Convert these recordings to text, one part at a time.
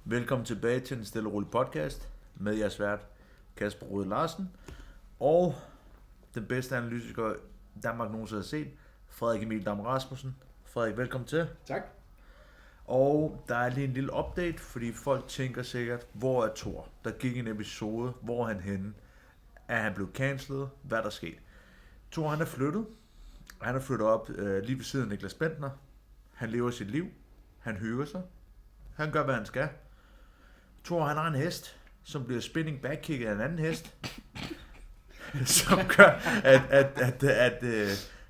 Velkommen tilbage til den stille og rolig podcast med jeres vært Kasper Rode Larsen og den bedste analytiker Danmark nogensinde har set, Frederik Emil Dam Rasmussen. Frederik, velkommen til. Tak. Og der er lige en lille update, fordi folk tænker sikkert, hvor er Thor? Der gik en episode, hvor er han henne? Er han blevet cancelled? Hvad er der sket? Thor, han er flyttet. Han er flyttet op lige ved siden af Niklas Bentner. Han lever sit liv. Han hygger sig. Han gør, hvad han skal. Thor, han har en hest, som bliver spinning backkicket af en anden hest, som gør,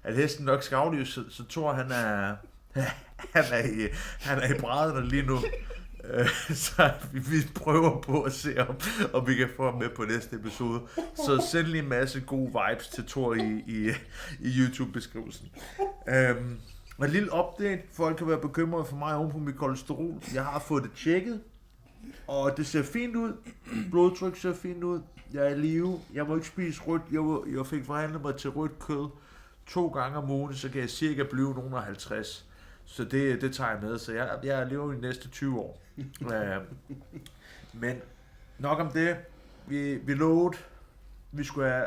at hesten nok skal aflives. Så Thor, han er i brædderne lige nu. Så vi prøver på at se, om vi kan få ham med på næste episode. Så send lige en masse gode vibes til Thor i YouTube-beskrivelsen. Og en lille update. Folk kan være bekymrede for mig oven på mit kolesterol. Jeg har fået det tjekket, og det ser fint ud. Blodtryk ser fint ud. Jeg er i live. Jeg må ikke spise rødt. Jeg fik forhandlet mig til rødt kød 2 gange om ugen, så kan jeg cirka blive nogen af 50. Så det tager jeg med. Så jeg lever i de næste 20 år. Men nok om det. Vi lovede, vi skulle have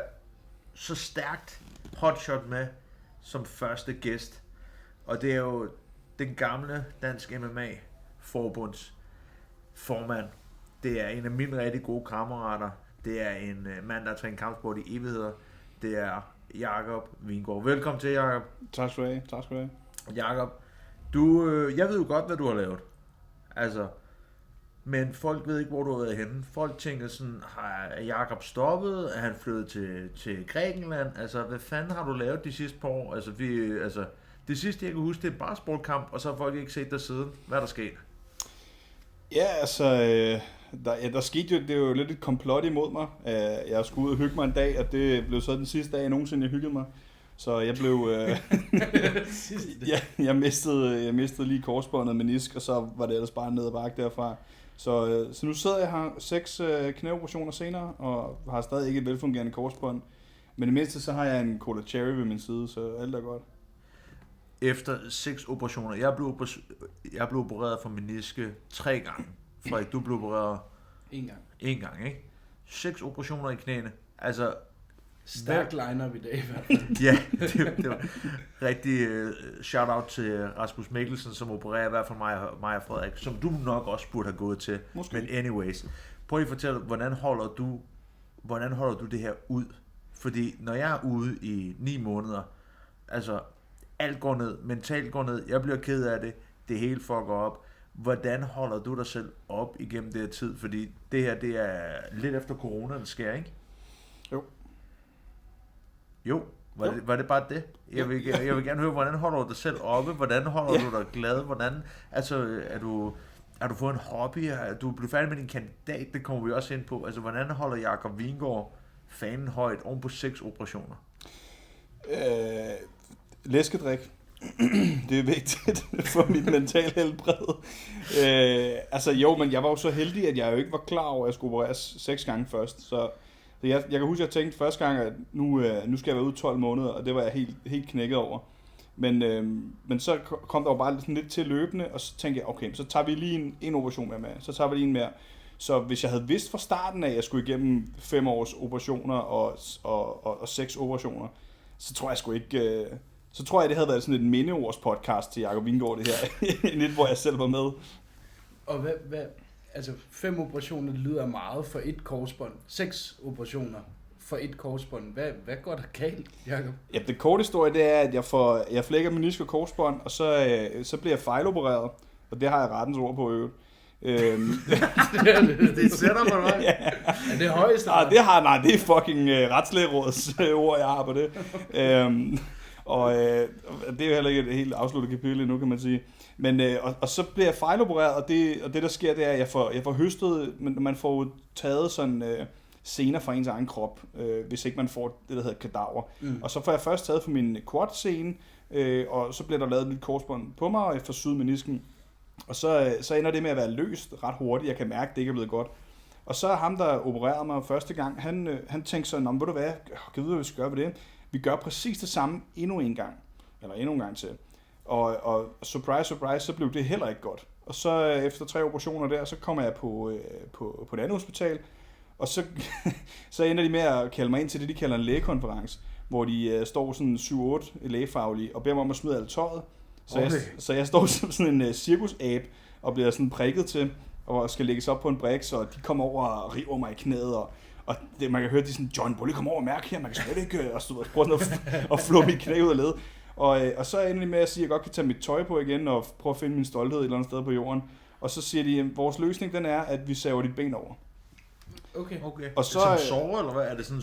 så stærkt hotshot med som første gæst. Og det er jo den gamle dansk MMA-forbunds formand. Det er en af mine rigtig gode kammerater. Det er en mand, der har trænet kampsport i evigheder. Det er Jakob Vingård. Velkommen til, Jakob. Tak skal du have. Jakob, jeg ved jo godt, hvad du har lavet. Altså, men folk ved ikke, hvor du har været henne. Folk tænker sådan, er Jakob stoppet? Er han flyttet til Grækenland? Altså, hvad fanden har du lavet de sidste par år? Altså, det sidste, jeg kan huske, det er en basketballkamp, og så har folk ikke set dig siden. Hvad er der sket? Ja, altså, der skete jo, det er jo lidt et komplot imod mig. Jeg skulle ud og hygge mig en dag, og det blev så den sidste dag, jeg nogensinde jeg hyggede mig. Så jeg blev... jeg mistede lige korsbåndet med menisk, og så var det ellers bare ned ad bakke derfra. Så nu sidder jeg her 6 knæoperationer senere, og har stadig ikke et velfungerende korsbånd. Men i mindste så har jeg en Cola Cherry ved min side, så alt er godt. Efter 6 operationer, jeg blev opereret for meniske 3 gange. Frederik, du blev opereret 1 gang, ikke? 6 operationer i knæene. Altså, stærk line-up i dag i hvert fald. Ja, det var rigtig shout-out til Rasmus Mikkelsen, som opererer i hvert fald mig og Frederik, som du nok også burde have gået til. Måske. Men anyways, prøv lige at fortælle, hvordan holder du det her ud? Fordi når jeg er ude i 9 måneder, altså alt går ned, mentalt går ned, jeg bliver ked af det, det hele fucker op. Hvordan holder du dig selv op igennem det her tid? Fordi det her, det er lidt efter corona, det sker, ikke? Jo, var det bare det? Jeg vil gerne høre, hvordan holder du dig selv oppe? Hvordan holder du dig glad? Hvordan, altså, er du fået en hobby? Du blevet færdig med din kandidat, det kommer vi også ind på. Altså, hvordan holder Jakob Vingård fanen højt oven på 6 operationer? Læskedrik. Det er vigtigt for mit mentale helbred. Altså jo, men jeg var jo så heldig, at jeg jo ikke var klar over, at jeg skulle opereres 6 gange først. Så jeg kan huske, at jeg tænkte første gang, at nu skal jeg være ude 12 måneder, og det var jeg helt knækket over. Men så kom der jo bare sådan lidt til løbende, og så tænkte jeg, okay, så tager vi lige en operation med. Så tager vi lige en mere. Så hvis jeg havde vidst fra starten af, at jeg skulle igennem 5 års operationer og 6 operationer, så tror jeg sgu ikke... Så tror jeg, det havde været sådan et mindeords podcast til Jakob Vingård, det her. Lidt, hvor jeg selv var med. Og hvad, altså 5 operationer lyder meget for et korsbånd. 6 operationer for et korsbånd. Hvad går der galt, Jakob? Ja, det korte historie, det er, at jeg flækker menisk og korsbånd, og så bliver jeg fejlopereret. Og det har jeg rettens ord på øvrigt. Det sætter mig nok. Ja. Er det højeste? Nej, det er fucking retslægerådets ord, jeg har på det. Og det er jo heller ikke et helt afsluttet kapitel endnu, kan man sige. Men, og så bliver jeg fejlopereret, og det der sker, det er, at jeg får høstet, men man får jo taget sådan sener fra ens egen krop, hvis ikke man får det, der hedder kadaver. Og så får jeg først taget for min quad-scene, og så bliver der lavet et lille korsbånd på mig, og jeg får syet menisken. Og så ender det med at være løst ret hurtigt. Jeg kan mærke, at det ikke er blevet godt. Og så ham, der opererede mig første gang, han tænkte sådan, ved du hvad, kan vi vide, hvad vi skal gøre ved det? Vi gør præcis det samme endnu en gang til. Og surprise, surprise, så blev det heller ikke godt. Og så efter 3 operationer der, så kommer jeg på det andet hospital, og så ender de med at kalde mig ind til det, de kalder en lægekonference, hvor de står sådan 7-8 lægefaglige og beder mig om at smide alt tøjet. Så jeg står som sådan en cirkusab og bliver sådan prikket til, og skal lægges op på en brik, så de kommer over og river mig i knæet, og det, man kan høre, de sådan, John, prøv lige komme over og mærke her, man kan slet ikke, og prøve at flå mit knæ ud af led. Og så ender de med at sige, at jeg godt kan tage mit tøj på igen, og prøve at finde min stolthed et eller andet sted på jorden. Og så siger de, at vores løsning den er, at vi saver dit ben over. Okay. Og så, er det sådan sår, eller hvad? Er det sådan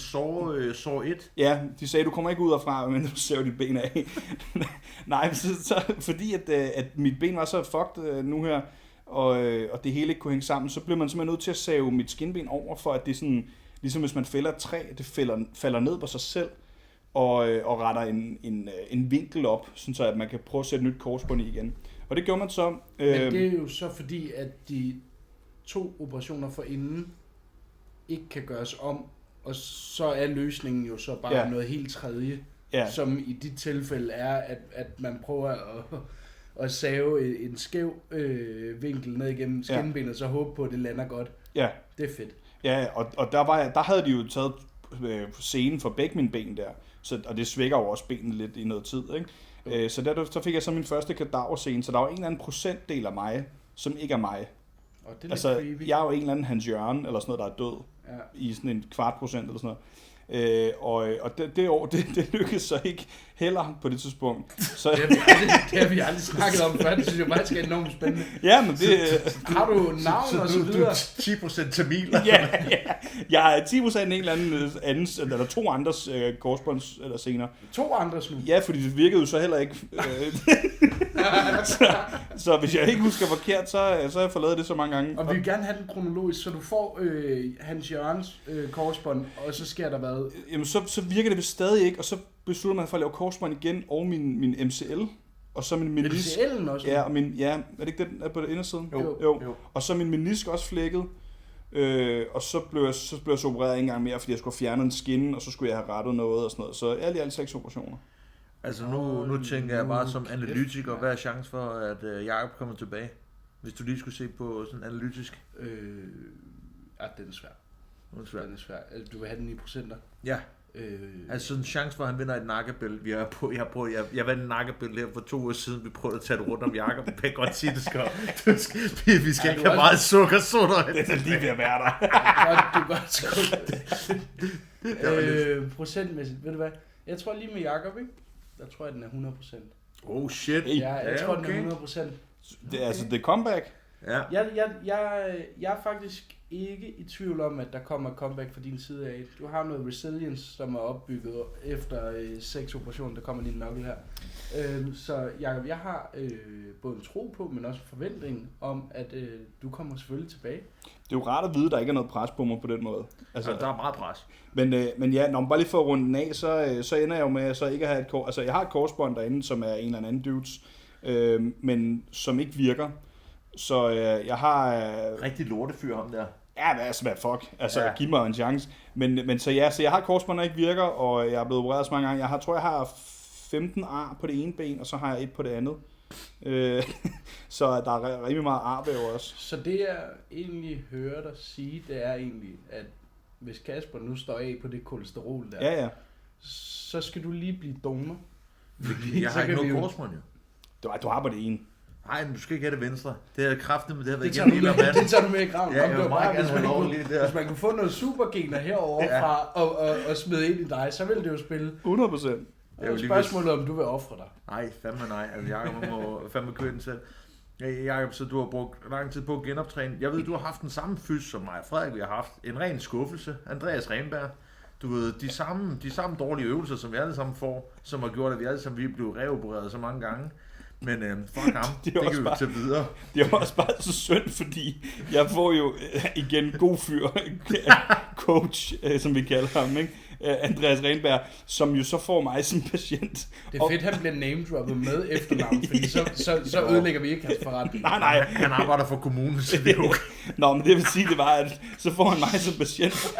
sår 1? Ja, de sagde, du kommer ikke ud derfra, men du saver dit ben af. Nej, så fordi at mit ben var så fucked nu her, og det hele ikke kunne hænge sammen, så blev man simpelthen nødt til at save mit skinben over, for at det sådan, ligesom hvis man fælder et træ, det falder ned på sig selv, og retter en vinkel op, sådan så at man kan prøve at sætte nyt korsbånd i igen. Og det gjorde man så. Men det er jo så fordi, at de 2 operationer forinden ikke kan gøres om, og så er løsningen jo så bare noget helt tredje, som i dit tilfælde er, at man prøver at save en skæv vinkel ned igennem skinbenet, og så håbe på, at det lander godt. Ja. Det er fedt. Ja, og der havde de jo taget scenen for begge mine ben der, og det svækker jo også benene lidt i noget tid, ikke? Så der fik jeg så min første kadaverscene, så der var en eller anden procentdel af mig, som ikke er mig. Og det er altså, jeg er jo en eller anden Hans Jørgen, eller sådan noget, der er død, i sådan en 0,25% eller sådan noget. Og det år, det lykkedes så ikke heller på det tidspunkt. Så det har vi aldrig snakket om før, det synes jeg faktisk er enormt spændende. Ja, men det... Har du navn og så videre? Du er 10% tamiler. Ja. Jeg er 10% en eller anden, eller 2 andres korsbånds eller scener. 2 andres nu? Ja, fordi det virkede jo så heller ikke. så hvis jeg ikke husker forkert, så har jeg forladet det så mange gange. Og vi vil gerne have den kronologisk, så du får Hans Jørgens korsbånd, og så sker der hvad? Jamen, så virker det stadig ikke, og så beslutter man for at lave korsbånd igen, og min MCL, og så min menisk. MCL'en også? Ja, er det ikke den på indersiden? Jo. Og så min menisk også flækket, og så blev jeg så opereret en gang mere, fordi jeg skulle fjerne en skinne, og så skulle jeg have rettet noget og sådan noget. Så alt 6 operationer. Altså nu tænker jeg bare som analytiker, hvad er chance for, at Jakob kommer tilbage? Hvis du lige skulle se på sådan analytisk. Den er svær. Den er svær. Altså, du vil have den i procenter? Ja. Altså sådan en chance for, at han vinder et nakkebælte. Jeg vandt en nakkebælte her for 2 uger siden. Vi prøvede at tage det rundt om Jakob. Jeg kan godt sige, vi skal ikke have meget sukkersutter. Det er lige ved at være der. Du er godt procentmæssigt, ved du hvad? Jeg tror lige med Jakob, ikke? Der tror jeg, den er 100%. Oh shit. Ja, jeg tror, den er 100%. Det er altså, det er comeback. Ja. Jeg er faktisk ikke i tvivl om, at der kommer et comeback fra din side af. Du har noget resilience, som er opbygget efter 6 operationer, der kommer din nøgle her. Så Jakob, jeg har både en tro på, men også en forventning om, at du kommer selvfølgelig tilbage. Det er jo rart at vide, at der ikke er noget pres på mig på den måde. Altså, der er meget pres. Men ja, når man bare lige får rundt den af, så ender jeg jo med så ikke at have et korsbånd. Altså, jeg har et korsbånd derinde, som er en eller anden dudes, men som ikke virker. Så jeg har... Rigtig lortefyr ham der. Ja, altså hvad fuck. Altså, giv mig en chance. Men så jeg har et korsbånd, der ikke virker, og jeg er blevet opereret så mange gange. Jeg tror, jeg har 15 ar på det ene ben, og så har jeg et på det andet. Så der er rimelig meget arvæv også. Så det jeg egentlig hører dig sige, det er egentlig, at hvis Kasper nu står af på det kolesterol der, ja. Så skal du lige blive donor. Jeg har ikke noget korsbånd, jo. Du har på det ene. Nej, men du skal ikke have det venstre. Det er kraftigt, men det har været igennem hele verden. Det tager du med i graven. Ja, hvis man kunne få noget supergener herover fra og smide ind i dig, så ville det jo spille. 100%. Det er jo spørgsmålet, om du vil ofre dig. Nej, fandme nej. Altså, Jakob må fandme køre den selv. Jakob, så du har brugt lang tid på at genoptræne. Jeg ved, du har haft den samme fys som mig. Frederik, vi har haft en ren skuffelse. Andreas Renberg. Du ved, de samme dårlige øvelser, som vi alle sammen får, som har gjort, at vi alle sammen vi blev reopereret så mange gange. Men fuck ham, det kan vi tage videre. Det er også bare så synd, fordi jeg får jo igen god fyr, coach, som vi kalder ham, ikke? Andreas Renberg, som jo så får mig som patient. Det er fedt, han bliver name-droppet med efternavn, fordi så ødelægger vi ikke hans forretning. Nej. Han arbejder for kommunen, så det er okay. Nå, men det vil sige, det var, at så får han mig som patient.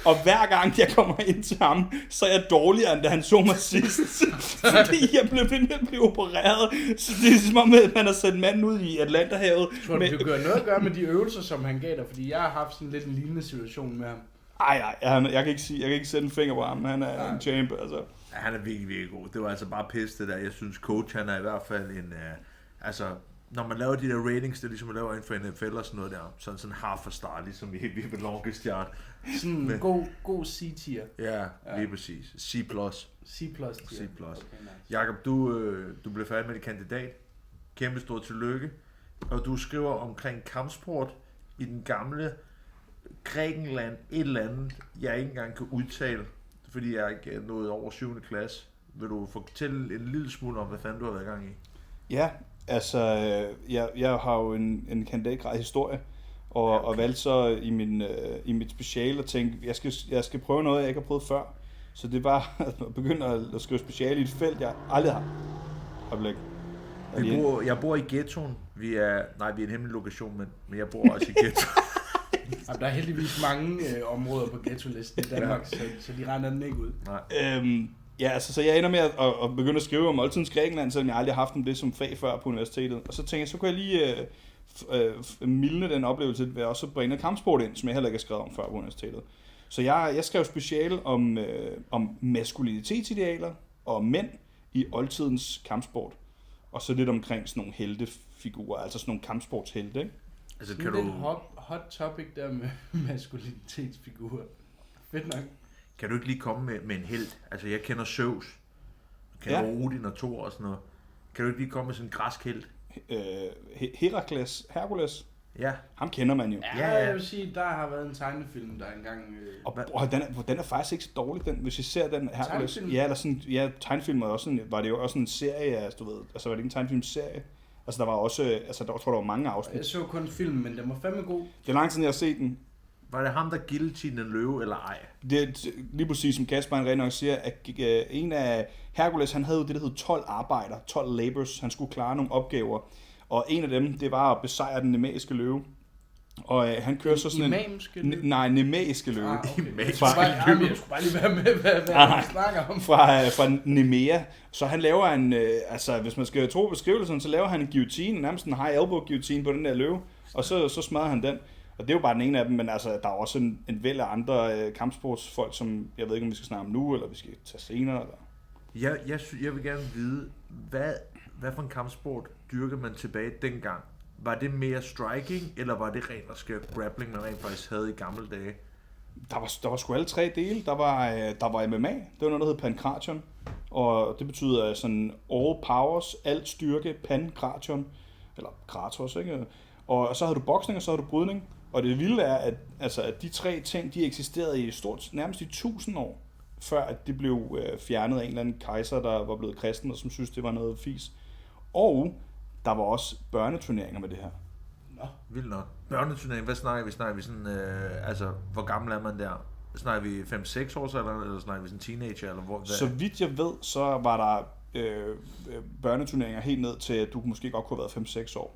Og hver gang jeg kommer ind til ham, så er jeg dårligere, end da han så mig sidst. Fordi jeg blev ved med at blive opereret. Så det er som om, at man har sendt manden ud i Atlanterhavet. Tror du, det gør noget at gøre med de øvelser, som han gav dig? Fordi jeg har haft sådan lidt en lignende situation med ham. Ej, jeg kan ikke sætte en finger på ham. Han er en champ, altså. Ja, han er virkelig, virkelig god. Det var altså bare pisse det der. Jeg synes, coach, han er i hvert fald en... altså, når man laver de der ratings, det er ligesom man laver inden for NFL og sådan noget der. Sådan half a star, ligesom vi ved Longest Yard. Sådan en god C-tier. Ja, lige præcis. C+. C+. Okay, nice. Jakob, du blev færdig med dit kandidat. Kæmpe stort tillykke. Og du skriver omkring kampsport i den gamle Grækenland, et eller andet, jeg ikke engang kan udtale, fordi jeg ikke er nået over 7. klasse. Vil du fortælle en lille smule om, hvad fanden du har været i gang i? Ja, altså, jeg har jo en kandidatgrad i historie, og valgte så i mit speciale at tænke, jeg skal prøve noget, jeg ikke har prøvet før. Så det var at begynde at skrive speciale i et felt, jeg aldrig har. Jeg bor i ghettoen. Vi er en hemmelig lokation, men jeg bor også i ghettoen. Der er heldigvis mange områder på ghetto-listen i Danmark, så de render den ikke ud. Ja, altså, så jeg ender med at begynde at skrive om oldtidens Grækenland, selvom jeg aldrig har haft det som fag før på universitetet. Og så tænkte jeg, så kunne jeg lige mildne den oplevelse ved også at bringe noget kampsport ind, som jeg heller ikke har skrevet om før på universitetet. Så jeg skrev speciale om maskulinitetsidealer og mænd i oldtidens kampsport. Og så lidt omkring sådan nogle heltefigurer, altså sådan nogle kampsportshelte, ikke? Altså, kan du... hot topic der med maskulinitetsfigurer. Fedt nok. Kan du ikke lige komme med en helt? Altså, jeg kender Zeus. Jeg kender Odin og Thor og sådan noget. Kan du ikke lige komme med sådan en græsk helt? Hercules. Ja. Ham kender man jo. Ja, jeg vil sige, der har været en tegnefilm, der engang... Og den er faktisk ikke så dårlig, hvis I ser den Hercules. Tegnefilm? Ja, eller sådan, ja, tegnefilm var det jo også en serie, altså, du ved. Altså, var det ikke en tegnefilmserie? Altså, der var også, altså, der tror der var mange afsnit. Jeg så kun film, men den var fandme god. Det er lang tid, jeg har set den. Var det ham, der guillotine en løve, eller ej? Det er lige præcis, som Kasper rent nok siger, at en af Hercules, han havde jo det, der hed 12 arbejder, 12 labors. Han skulle klare nogle opgaver. Og en af dem, det var at besejre den nemæiske løve. Og han kører så sådan en... nemæiske løve. Okay. Jeg skulle bare lige være med, hvad han snakker om. Fra Nemea. Så han laver en... altså, hvis man skal tro beskrivelsen, så laver han en guillotine, nærmest en high elbow guillotine på den der løve. Og så smadrer han den. Og det er jo bare den ene af dem, men altså, der er også en væld af andre kampsportsfolk, som jeg ved ikke, om vi skal snakke om nu, eller vi skal tage senere. Eller... Jeg vil gerne vide, hvad for en kampsport dyrker man tilbage dengang? Var det mere striking, eller var det rent og skært grappling, man rent faktisk havde i gamle dage? Der var sgu alle 3 dele. Der var MMA, det var noget, der hed pankration, og det betyder sådan all powers, alt styrke, pankration, eller kratos, ikke? Og så havde du boksning, og så havde du brydning. Og det vilde er, at de 3 ting, de eksisterede i nærmest i 1000 år, før at det blev fjernet af en eller anden kejser, der var blevet kristen, og som synes det var noget fis. Og der var også børneturneringer med det her. Nå, vildt nok. Børneturnering, hvad snakker vi? Snakker vi sådan, altså, hvor gammel er man der? Snakker vi 5-6 års eller snakker vi sådan teenager? Eller hvor? Så vidt jeg ved, så var der børneturneringer helt ned til, at du måske godt kunne have været 5-6 år.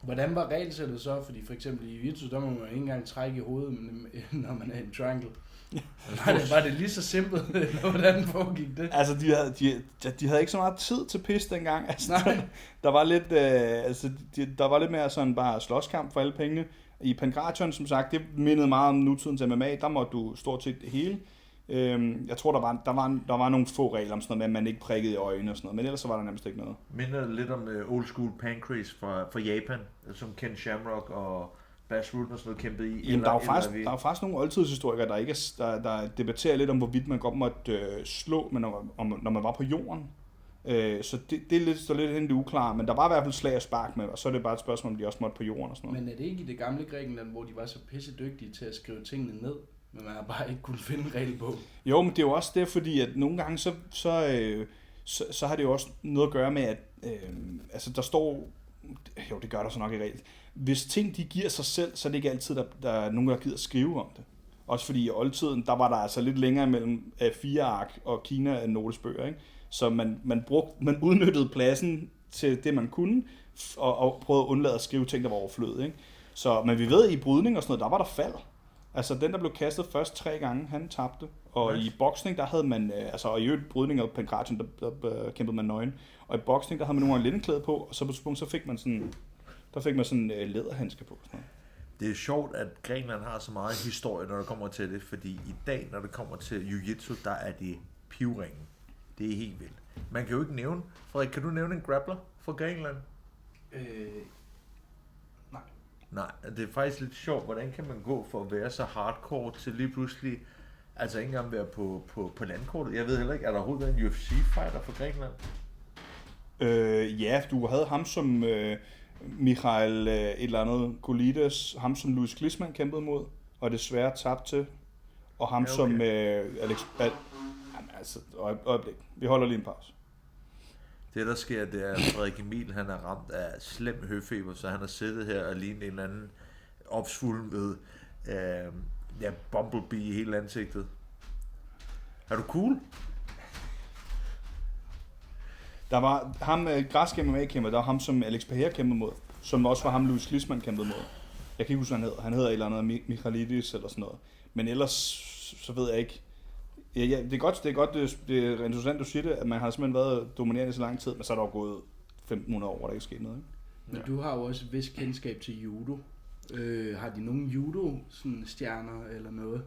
Hvordan var regelsættet så? Fordi for eksempel i Virtus, der må man ikke engang trække i hovedet, når man er en triangle. Var det lige så simpelt, eller hvordan foregik det? Altså, de havde ikke så meget tid til pis dengang. Altså, der var lidt mere sådan bare slåskamp for alle pengene. I pankration, som sagt, det mindede meget om nutidens MMA. Der måtte du stort set det hele. Jeg tror, der var nogle få regler om sådan noget med, at man ikke prikkede i øjnene og sådan noget, men ellers så var der nærmest ikke noget. Minder lidt om old school pancrase fra Japan, som Ken Shamrock og Bas Rutten og sådan noget kæmpede i. Jamen, der er jo faktisk nogle oldtidshistorikere, der debatterer lidt om, hvorvidt man godt måtte slå, men når man var på jorden. Så det står lidt hen i det uklare, men der var i hvert fald slag og spark med, og så er det bare et spørgsmål, om de også måtte på jorden og sådan noget. Men er det ikke i det gamle Grækenland, hvor de var så pisse dygtige til at skrive tingene ned, men man har bare ikke kunnet finde en regel på? Jo, men det er jo også det, fordi at nogle gange så har det jo også noget at gøre med, at altså der står, jo det gør der så nok i regel, hvis ting de giver sig selv, så er det ikke altid, der er nogen, der gider skrive om det. Også fordi i oldtiden, der var der altså lidt længere mellem A4-ark og Kina notesbøger, ikke? Så man udnyttede pladsen til det, man kunne, og prøvede at undlade at skrive ting, der var overflødet, ikke? Så, men vi ved, at i brydning og sådan noget, der var der fald. Altså den, der blev kastet først 3 gange, han tabte. Og i boksning, der havde man, og i øvrigt brydning og pankration, der kæmpede man nøgen. Og i boksning, der havde man nogle gange lindenklæde på, og så på et punkt, så fik man sådan, læderhandske på. Sådan noget. Det er sjovt, at Grækenland har så meget historie, når det kommer til det, fordi i dag, når det kommer til jiu-jitsu, der er det pivringen. Det er helt vildt. Man kan jo ikke nævne, Frederik, kan du nævne en grappler fra Grækenland? Nej, det er faktisk lidt sjovt, hvordan kan man gå for at være så hardcore til lige pludselig, altså ikke engang være på landkortet. Jeg ved heller ikke, er der overhovedet en UFC-fighter fra Grækenland? Ja, du havde ham som Michael et eller andet Kolides, ham som Louis Klinsmann kæmpede mod, og desværre tabte til, og ham som Alex... øjeblik, vi holder lige en pause. Det der sker, det er, at Frederik Emil, han er ramt af slem høfeber, så han har siddet her og lignet en eller anden opsvulmet Bumblebee i hele ansigtet. Er du cool? Der var ham, græske MMA-kæmper, der var ham, som Alex Pereira kæmpede mod, som også var ham, Louis Klinsmann kæmpede mod. Jeg kan ikke huske, hvad han hedder. Han hedder et eller andet Michailidis eller sådan noget. Men ellers, så ved jeg ikke. Ja, det er godt, det er interessant, du siger det, at man har simpelthen været dominerende så lang tid, men så er der jo gået 1500 år, hvor der ikke sket noget, ikke? Men du har jo også et vis kendskab til judo. Har de nogen judo sådan stjerner eller noget?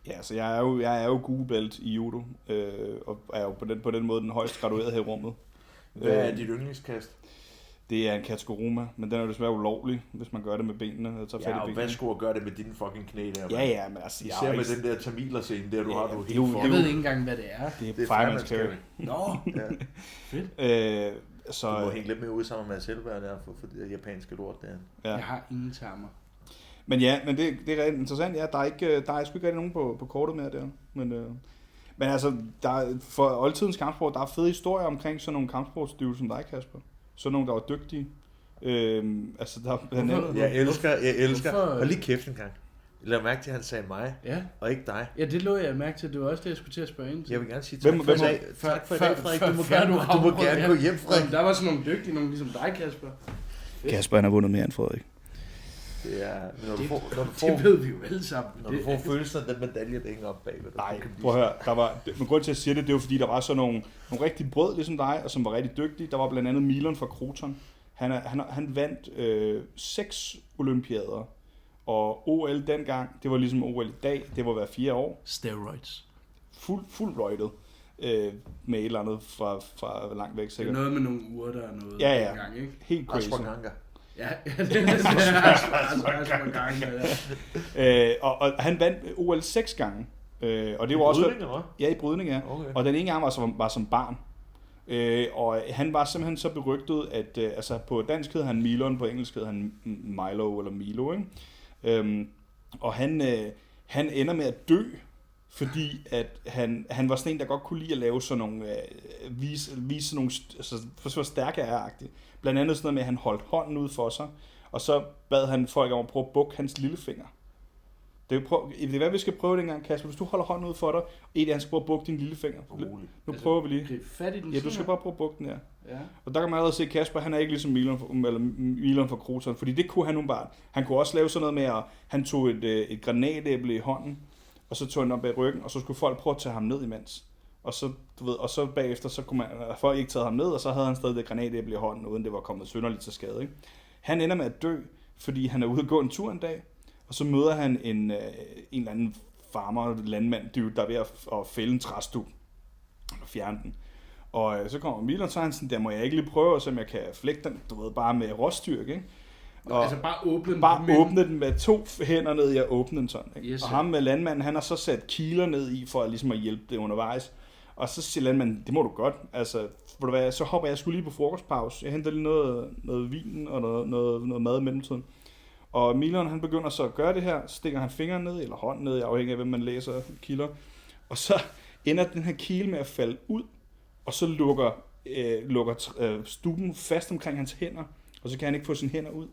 Ja, så jeg er jo gule belt i judo, og er jo på den måde den højst graduerede her i rummet. Hvad er dit yndlingskast? Det er en Katskuruma, men den er jo desværre ulovlig, hvis man gør det med benene. Ja, og hvad skulle gøre det med dine fucking knæ der? Ja, men altså... Især med den der tamilerscene der, du har, du helt for. Jeg ved ikke engang, hvad det er. Det er Fireman's Carry. Nå, ja. Fedt. Så, du må hænge lidt mere ud sammen med Mads Helberg der, for det japanske lort der. Ja. Jeg har ingen termer. Men ja, men det er rigtig interessant. Ja, der er sgu ikke rigtig nogen på kortet mere der. Men altså, for oldtidens kampsport, der er fede historier omkring sådan nogle kampsportsdyr som dig, Kasper. Sådan nogle, der var dygtige. Altså, der blandt andet... Jeg elsker. Hold lige kæft en gang. Lad mærke til, at han sagde mig, og ikke dig. Ja, det lå jeg mærke til. Det var også det, jeg skulle til at spørge ind til. Jeg vil gerne sige tak for i dag, Frederik. Du må gerne gå hjem, Frederik. Der var sådan nogle dygtige, nogle ligesom dig, Kasper. Kasper, han har vundet mere end Frederik. Det er, når du får, det ved vi jo alle sammen. Når du får følelsen af den medalje, der hænger op bagved. Nej, prøv at høre. Men grund til at sige det, det var fordi, der var sådan nogle rigtig brød ligesom dig, og som var rigtig dygtige. Der var blandt andet Milan fra Kroton. Han vandt 6 olympiader, og OL dengang, det var ligesom OL i dag, det var hver 4 år. Steroids. Fuld røjtet med et eller andet fra langt væk sikkert. Det er noget med nogle uger, der er noget dengang, ikke? Helt crazy. Ja, det er og han vandt OL 6 gange. Og det var også brydning, eller? Ja, i brydning, ja. Okay. Og den ene gang var som barn. Og han var simpelthen så berygtet, at altså på dansk hed han Milon, på engelsk hed han Milo eller Milo, ikke? Og han ender med at dø, fordi at han var sådan en, der godt kunne lide at lave sådan nogle vise sådan nogle, altså for stærke er-agtigt. Blandt andet sådan noget med, at han holdt hånden ud for sig, og så bad han folk om at prøve at bukke hans lillefinger. Det er hvad vi skal prøve dengang, Kasper. Hvis du holder hånden ud for dig, og han skal prøve at bukke din lillefinger. Nu prøver vi lige. Ja, du skal bare prøve at bukke den her. Ja. Og der kan man allerede se, at Kasper, han er ikke ligesom Milan fra Kroton, fordi det kunne han nu bare. Han kunne også lave sådan noget med, at han tog et granatæble i hånden, og så tog han op bag ryggen, og så skulle folk prøve at tage ham ned imens. Og så, og så bagefter, så kunne folk ikke tage ham ned, og så havde han stadig det granatæble i hånden, uden det var kommet synderligt til skade. Ikke? Han ender med at dø, fordi han er ude at gå en tur en dag, og så møder han en eller anden farmer, landmand, der er ved at fælde en træstub og fjerne den. Og så kommer Milan, og så er han sådan, der må jeg ikke lige prøve, så jeg kan flække den, du ved, bare med råstyrke, ikke? Og altså bare åbne den? Bare åbne den med 2 hænder ned i at åbne den sådan, ikke? Yes, og ham med landmanden, han har så sat kiler ned i, for ligesom at hjælpe det undervejs. Og så siger landmanden, det må du godt, altså, så hopper jeg sgu lige på frokostpause. Jeg henter lige noget vin og noget mad i mellemtiden. Og Milan, han begynder så at gøre det her, stikker han fingeren ned, eller hånden ned, afhængig af, hvem man læser kilder. Og så ender den her kile med at falde ud, og så lukker stuben fast omkring hans hænder, og så kan han ikke få sine hænder ud.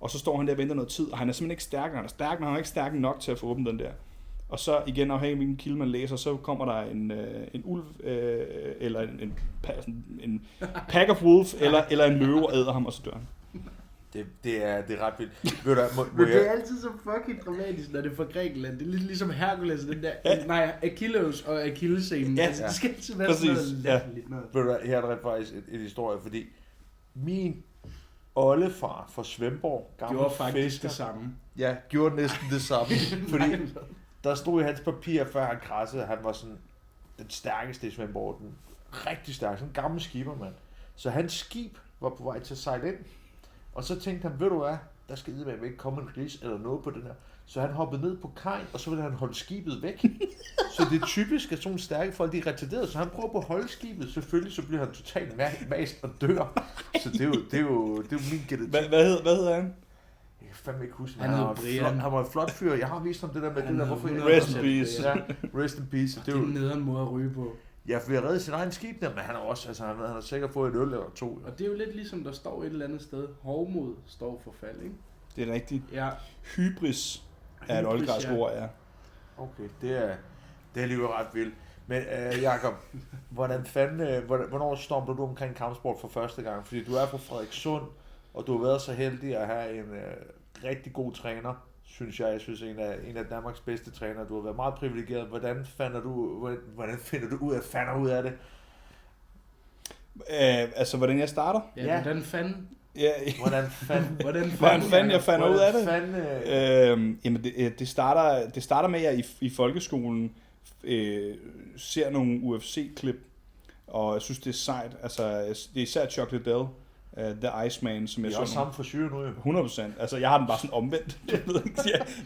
Og så står han der og venter noget tid, og han er simpelthen ikke stærk, han er stærk, men han er ikke stærk nok til at få åbnet den der. Og så igen afhængig af hvilken kilde man læser, så kommer der en ulv, eller en pack of wolf, eller en løve og æder ham, og så dør han. Det er ret vildt. Ved du, men det er altid så fucking dramatisk, når det er fra Grækenland. Det er lidt ligesom Hercules, den der, nej, Achilles og Achillescenen. Ja, altså, det skal altid være sådan noget latterligt noget. Ved du, her er der faktisk en historie, fordi min oldefar fra Svendborg, gjorde faktisk det samme. Ja, gjorde næsten det samme. Fordi der stod i hans papir, før han krassede, han var sådan den stærkeste i Svendborg, den rigtig stærk, sådan en gammel skippermand. Så hans skib var på vej til at sejle ind, og så tænkte han, ved du hvad, der skal ikke komme en ris eller noget på den her. Så han hoppede ned på kajen, og så ville han holde skibet væk. Så det er typisk, at sådan nogle stærke folk, de er retarderede, så han prøver på at holde skibet. Selvfølgelig, så bliver han totalt mast og dør. Så det er jo min genetik. Hvad hedder han? Jeg kan fandme ikke huske. Han var en flot fyr. Jeg har vist ham det der med det der. Hvorfor Rest in peace. Ja, rest in peace. Det er jo en nederen måde at ryge på. Ja, for jeg reddede sin egen skib der, men han er også, altså han har sikkert fået et øl eller to. Og det er jo lidt ligesom, der står et eller andet sted. Hovmod står for fald, ikke? Det er rigtigt. Ja. Hybris er et oldgræsk ord, ja. Okay, det er alligevel ret vildt. Men Jakob, hvornår stormede du omkring kampsport for første gang? Fordi du er fra Frederikssund, og du har været så heldig at have en rigtig god træner, synes jeg. Jeg synes, en af Danmarks bedste trænere. Du har været meget privilegeret. Hvordan finder du ud af det? Altså, hvordan jeg starter? Ja, hvordan fanden? Ja. Hvordan fanden jeg fandt ud af det? Jamen, det starter med, at jeg i folkeskolen ser nogle UFC-klip, og jeg synes, det er sejt. Altså, det er især Chuck Liddell, The Iceman, som jeg så. Det er også samme frisyr nu, jo. 100%. Altså, jeg har den bare sådan omvendt.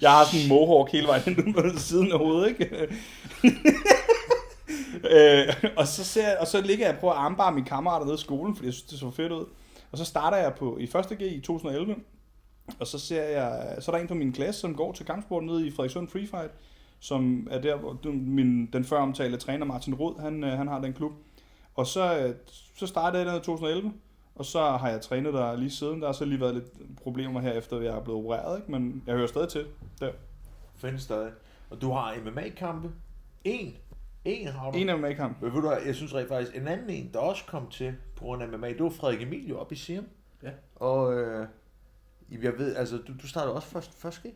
Jeg har sådan en mohawk hele vejen ind på siden af hovedet, ikke? Og så ligger jeg og prøver at armbarme mine kammerater nede i skolen, fordi jeg synes, det så fedt ud. Og så starter jeg i 1. G i 2011, og så er der en fra min klasse, som går til kampsport nede i Frederikssund Free Fight, som er der, hvor den før omtalte træner Martin Rod, han har den klub. Og så startede jeg i 2011, og så har jeg trænet der lige siden. Der har så lige været lidt problemer her, efter jeg er blevet opereret, ikke? Men jeg hører stadig til der. Findes stadig. Og du har MMA-kampe. En har du. En MMA-kamp. Ved du hvad, jeg synes faktisk, en anden en, der også kom til på grund af MMA, det var Frederik Emil jo oppe i Siam. Ja. Og jeg ved, altså du startede også først G?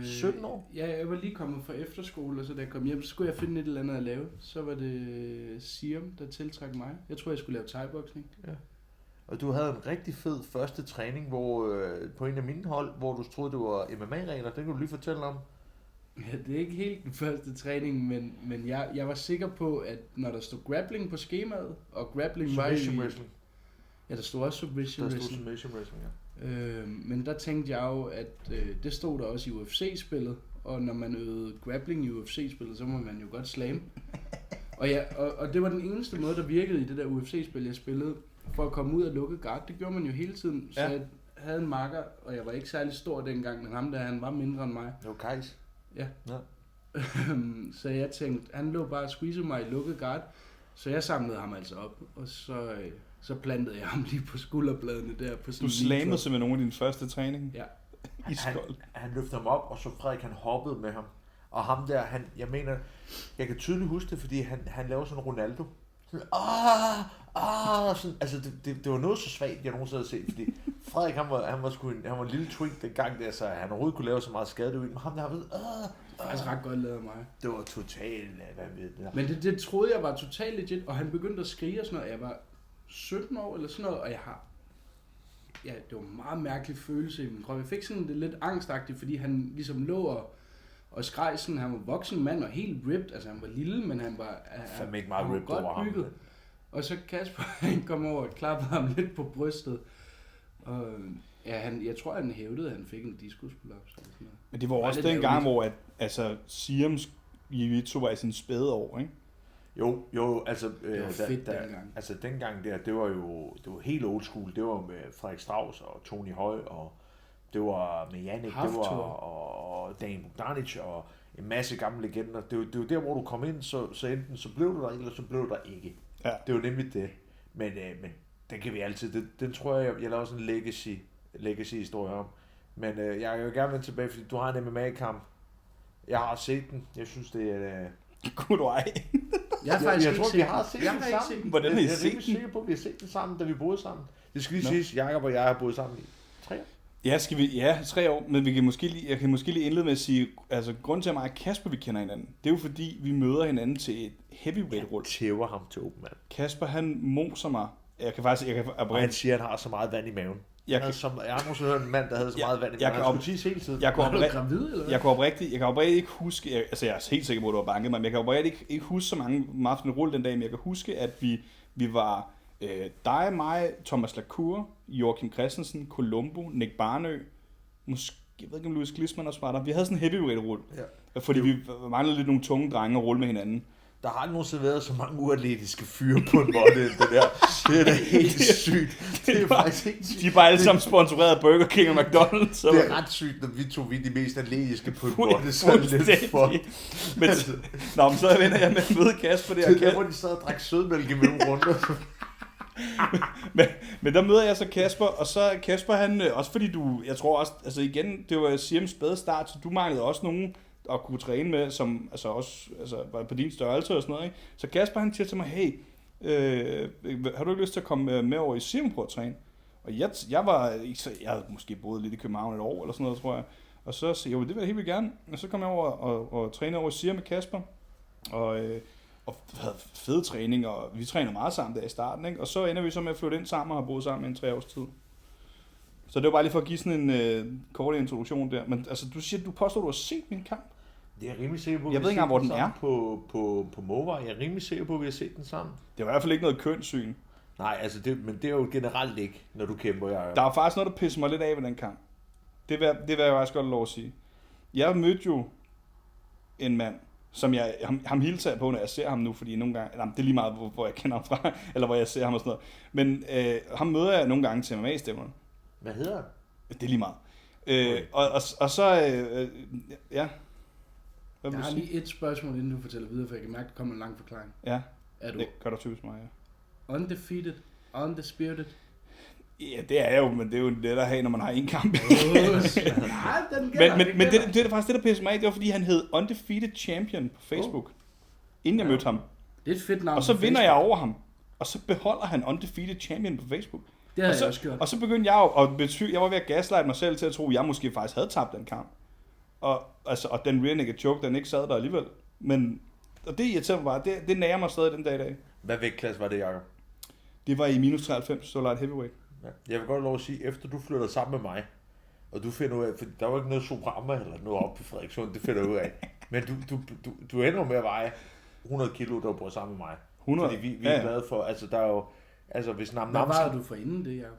17 år? Ja, jeg var lige kommet fra efterskole, og så da jeg kom hjem, så skulle jeg finde et eller andet at lave. Så var det Siam, der tiltrak mig. Jeg tror, jeg skulle lave thai-boksning. Ja. Og du havde en rigtig fed første træning, hvor på en af mine hold, hvor du troede, det var MMA-regler. Det kan du lige fortælle om. Ja, det er ikke helt den første træning, men jeg var sikker på, at når der stod grappling på skemaet, og grappling var i... wrestling. Ja, der stod også submission wrestling. Der stod submission wrestling, ja. Men der tænkte jeg jo, at det stod der også i UFC-spillet, og når man øvede grappling i UFC-spillet, så må man jo godt slam. Og det var den eneste måde, der virkede i det der UFC-spil, jeg spillede, for at komme ud af lukket guard. Det gjorde man jo hele tiden, så jeg havde en makker, og jeg var ikke særlig stor dengang, men ham der, han var mindre end mig. Det var Kajs. Ja. Så jeg tænkte, han lå bare og squeezede mig i lukket guard, så jeg samlede ham altså op, og så plantede jeg ham lige på skulderbladene der. På sådan du slamede simpelthen nogle af dine første træning? Ja. Han løftede ham op, og så Frederik han hoppede med ham. Og ham der, jeg kan tydeligt huske det, fordi han laver sådan Ronaldo. Sådan, sådan, altså det var noget så svagt, jeg nogensinde havde set, fordi Frederik han var en lille twink dengang der, så han overhovedet kunne lave så meget skade, men ham der har været, faktisk ret godt lavet af mig. Det var totalt, hvad ved det der. Men det troede jeg var totalt legit, og han begyndte at skrige og sådan noget. Jeg var 17 år eller sådan noget, og det var en meget mærkelig følelse i min krop. Jeg fik sådan det lidt angstagtigt, fordi han ligesom lå og skreg sådan, han var voksen mand og helt ripped, altså han var lille, men han var ikke meget ripped over bygget. Ham. Og så Kasper, han kom over og klappede ham lidt på brystet. Og jeg tror, han hævdede, at han fik en diskusprolaps. Men det var også den gang, hvor Siams jiu-jitsu var i sin spæde år, ikke? Jo, altså... det var fedt dengang. Altså dengang der, det var helt old school. Det var med Frederik Strauss og Tony Høj, og det var med Jannik, det var og Dan Bogdanic og en masse gamle legender. Det var der, hvor du kom ind, så enten så blev du der, eller så blev du der ikke. Ja. Det var nemlig det. Men den kan vi altid... Den tror jeg laver sådan en legacy-historie om. Men jeg vil gerne vende tilbage, fordi du har en MMA-kamp. Jeg har set den. Jeg synes, det er... Kunne du ej? Jeg tror, vi har set den sammen. Hvordan har I set den? Jeg er sikker på, at vi har set den sammen, da vi boede sammen. Det skal lige siges, Jakob og jeg har boet sammen i 3 år. Ja, 3 år, men jeg kan måske lige indlede med at sige, altså grunden til, at mig og Kasper, vi kender hinanden, det er jo fordi, vi møder hinanden til et heavyweight-rull. Jeg tæver ham til open, mand. Kasper, han moser mig. Og han siger, at han har så meget vand i maven. Jeg har nogensinde hørt en mand, der havde så meget vand i maven. Han skulle tisse hele tiden. Jeg kan oprigtigt ikke huske, altså jeg er helt sikker på, at du var banket mig, men jeg kan oprigtigt ikke huske så mange aftenrull den dag, men jeg kan huske, at vi var dig, mig, Thomas Lacour, Joachim Christensen, Colombo, Nick Barnø, måske, jeg ved ikke om Louis Glisman også var der. Vi havde sådan en heavyweight-rull, fordi vi manglede lidt nogle tunge drenge at rulle med hinanden. Der har aldrig nogensinde været så mange uatletiske fyre på en måde, end det der. Det er da helt sygt. Det er faktisk ikke sygt. De er bare alle sammen sponsoreret af Burger King og McDonald's. Så. Det er ret sygt, når vi er de mest atletiske på en måde. Det er sådan lidt for. Men så vender jeg med at møde Kasper der. Det er der, hvor de sad og drak sødmælk imellem runder. men der møder jeg så Kasper, og så Kasper han, også fordi jeg tror også, altså igen, det var Sims spæde start, så du manglede også nogen at kunne træne med, som også var på din størrelse og sådan noget, ikke? Så Kasper han siger til mig, hey, har du ikke lyst til at komme med over i Sim på at træne? Og jeg havde måske boet lidt i København et år, eller sådan noget, tror jeg. Og så sagde jeg, det vil jeg helt vildt gerne. Og så kom jeg over og trænede over i Sim med Kasper. Og havde fed træning, og vi træner meget sammen der i starten, ikke? Og så ender vi så med at flytte ind sammen og har boet sammen i en 3 års tid. Så det var bare lige for at give sådan en kort introduktion der. Men altså, du påstår, du har set min kamp? Det er jeg rimelig sikker på. Jeg ved ikke engang, hvor den er. På Mova. Jeg er rimelig sikker på, at vi har set den sammen. Det var i hvert fald ikke noget kønssyn. Nej, altså men det er jo generelt ikke, når du kæmper. Der er faktisk noget, der pisser mig lidt af ved den kamp. Det vil jeg faktisk godt lov at sige. Jeg mødte jo en mand, som ham hilser jeg på, når jeg ser ham nu, fordi nogle gange, det er lige meget, hvor jeg kender ham fra, eller hvor jeg ser ham og sådan noget. Men ham møder jeg nogle gange til MMA-stævnerne. Hvad hedder han? Det er lige meget. Og så, ja. Jeg har lige et spørgsmål, inden du fortæller videre, for jeg kan mærke, at der kommer en lang forklaring. Ja, er du det gør du typisk mig, ja. Undefeated, undisputed? Ja, det er jo, men det er jo det, der har, når man har en kamp. men det er faktisk det, der pisser mig af. Det var, fordi han hed Undefeated Champion på Facebook, inden jeg mødte ham. Det er et fedt navn. Og så vinder jeg over ham, og så beholder han Undefeated Champion på Facebook. Det har jeg også gjort. Og så begyndte jeg jeg var ved at gaslighte mig selv til at tro, at jeg måske faktisk havde tabt den kamp. Og den rear naked choke, den ikke sad der alligevel. Og det irriterer mig bare. Det nærer mig stadig den dag i dag. Hvad vægtklasse var det, Jakob? Det var i minus 93, så light heavyweight. Ja. Jeg vil godt lov at sige, efter du flytter sammen med mig, og du finder ud af, for der var ikke noget Soprama eller noget op på Frederikssund, det finder du ud af. Men du ender med at veje 100 kilo, der bor sammen med mig. 100? Fordi vi er glade for, altså der er jo, altså hvis Hvad var du for inden det, Jacob?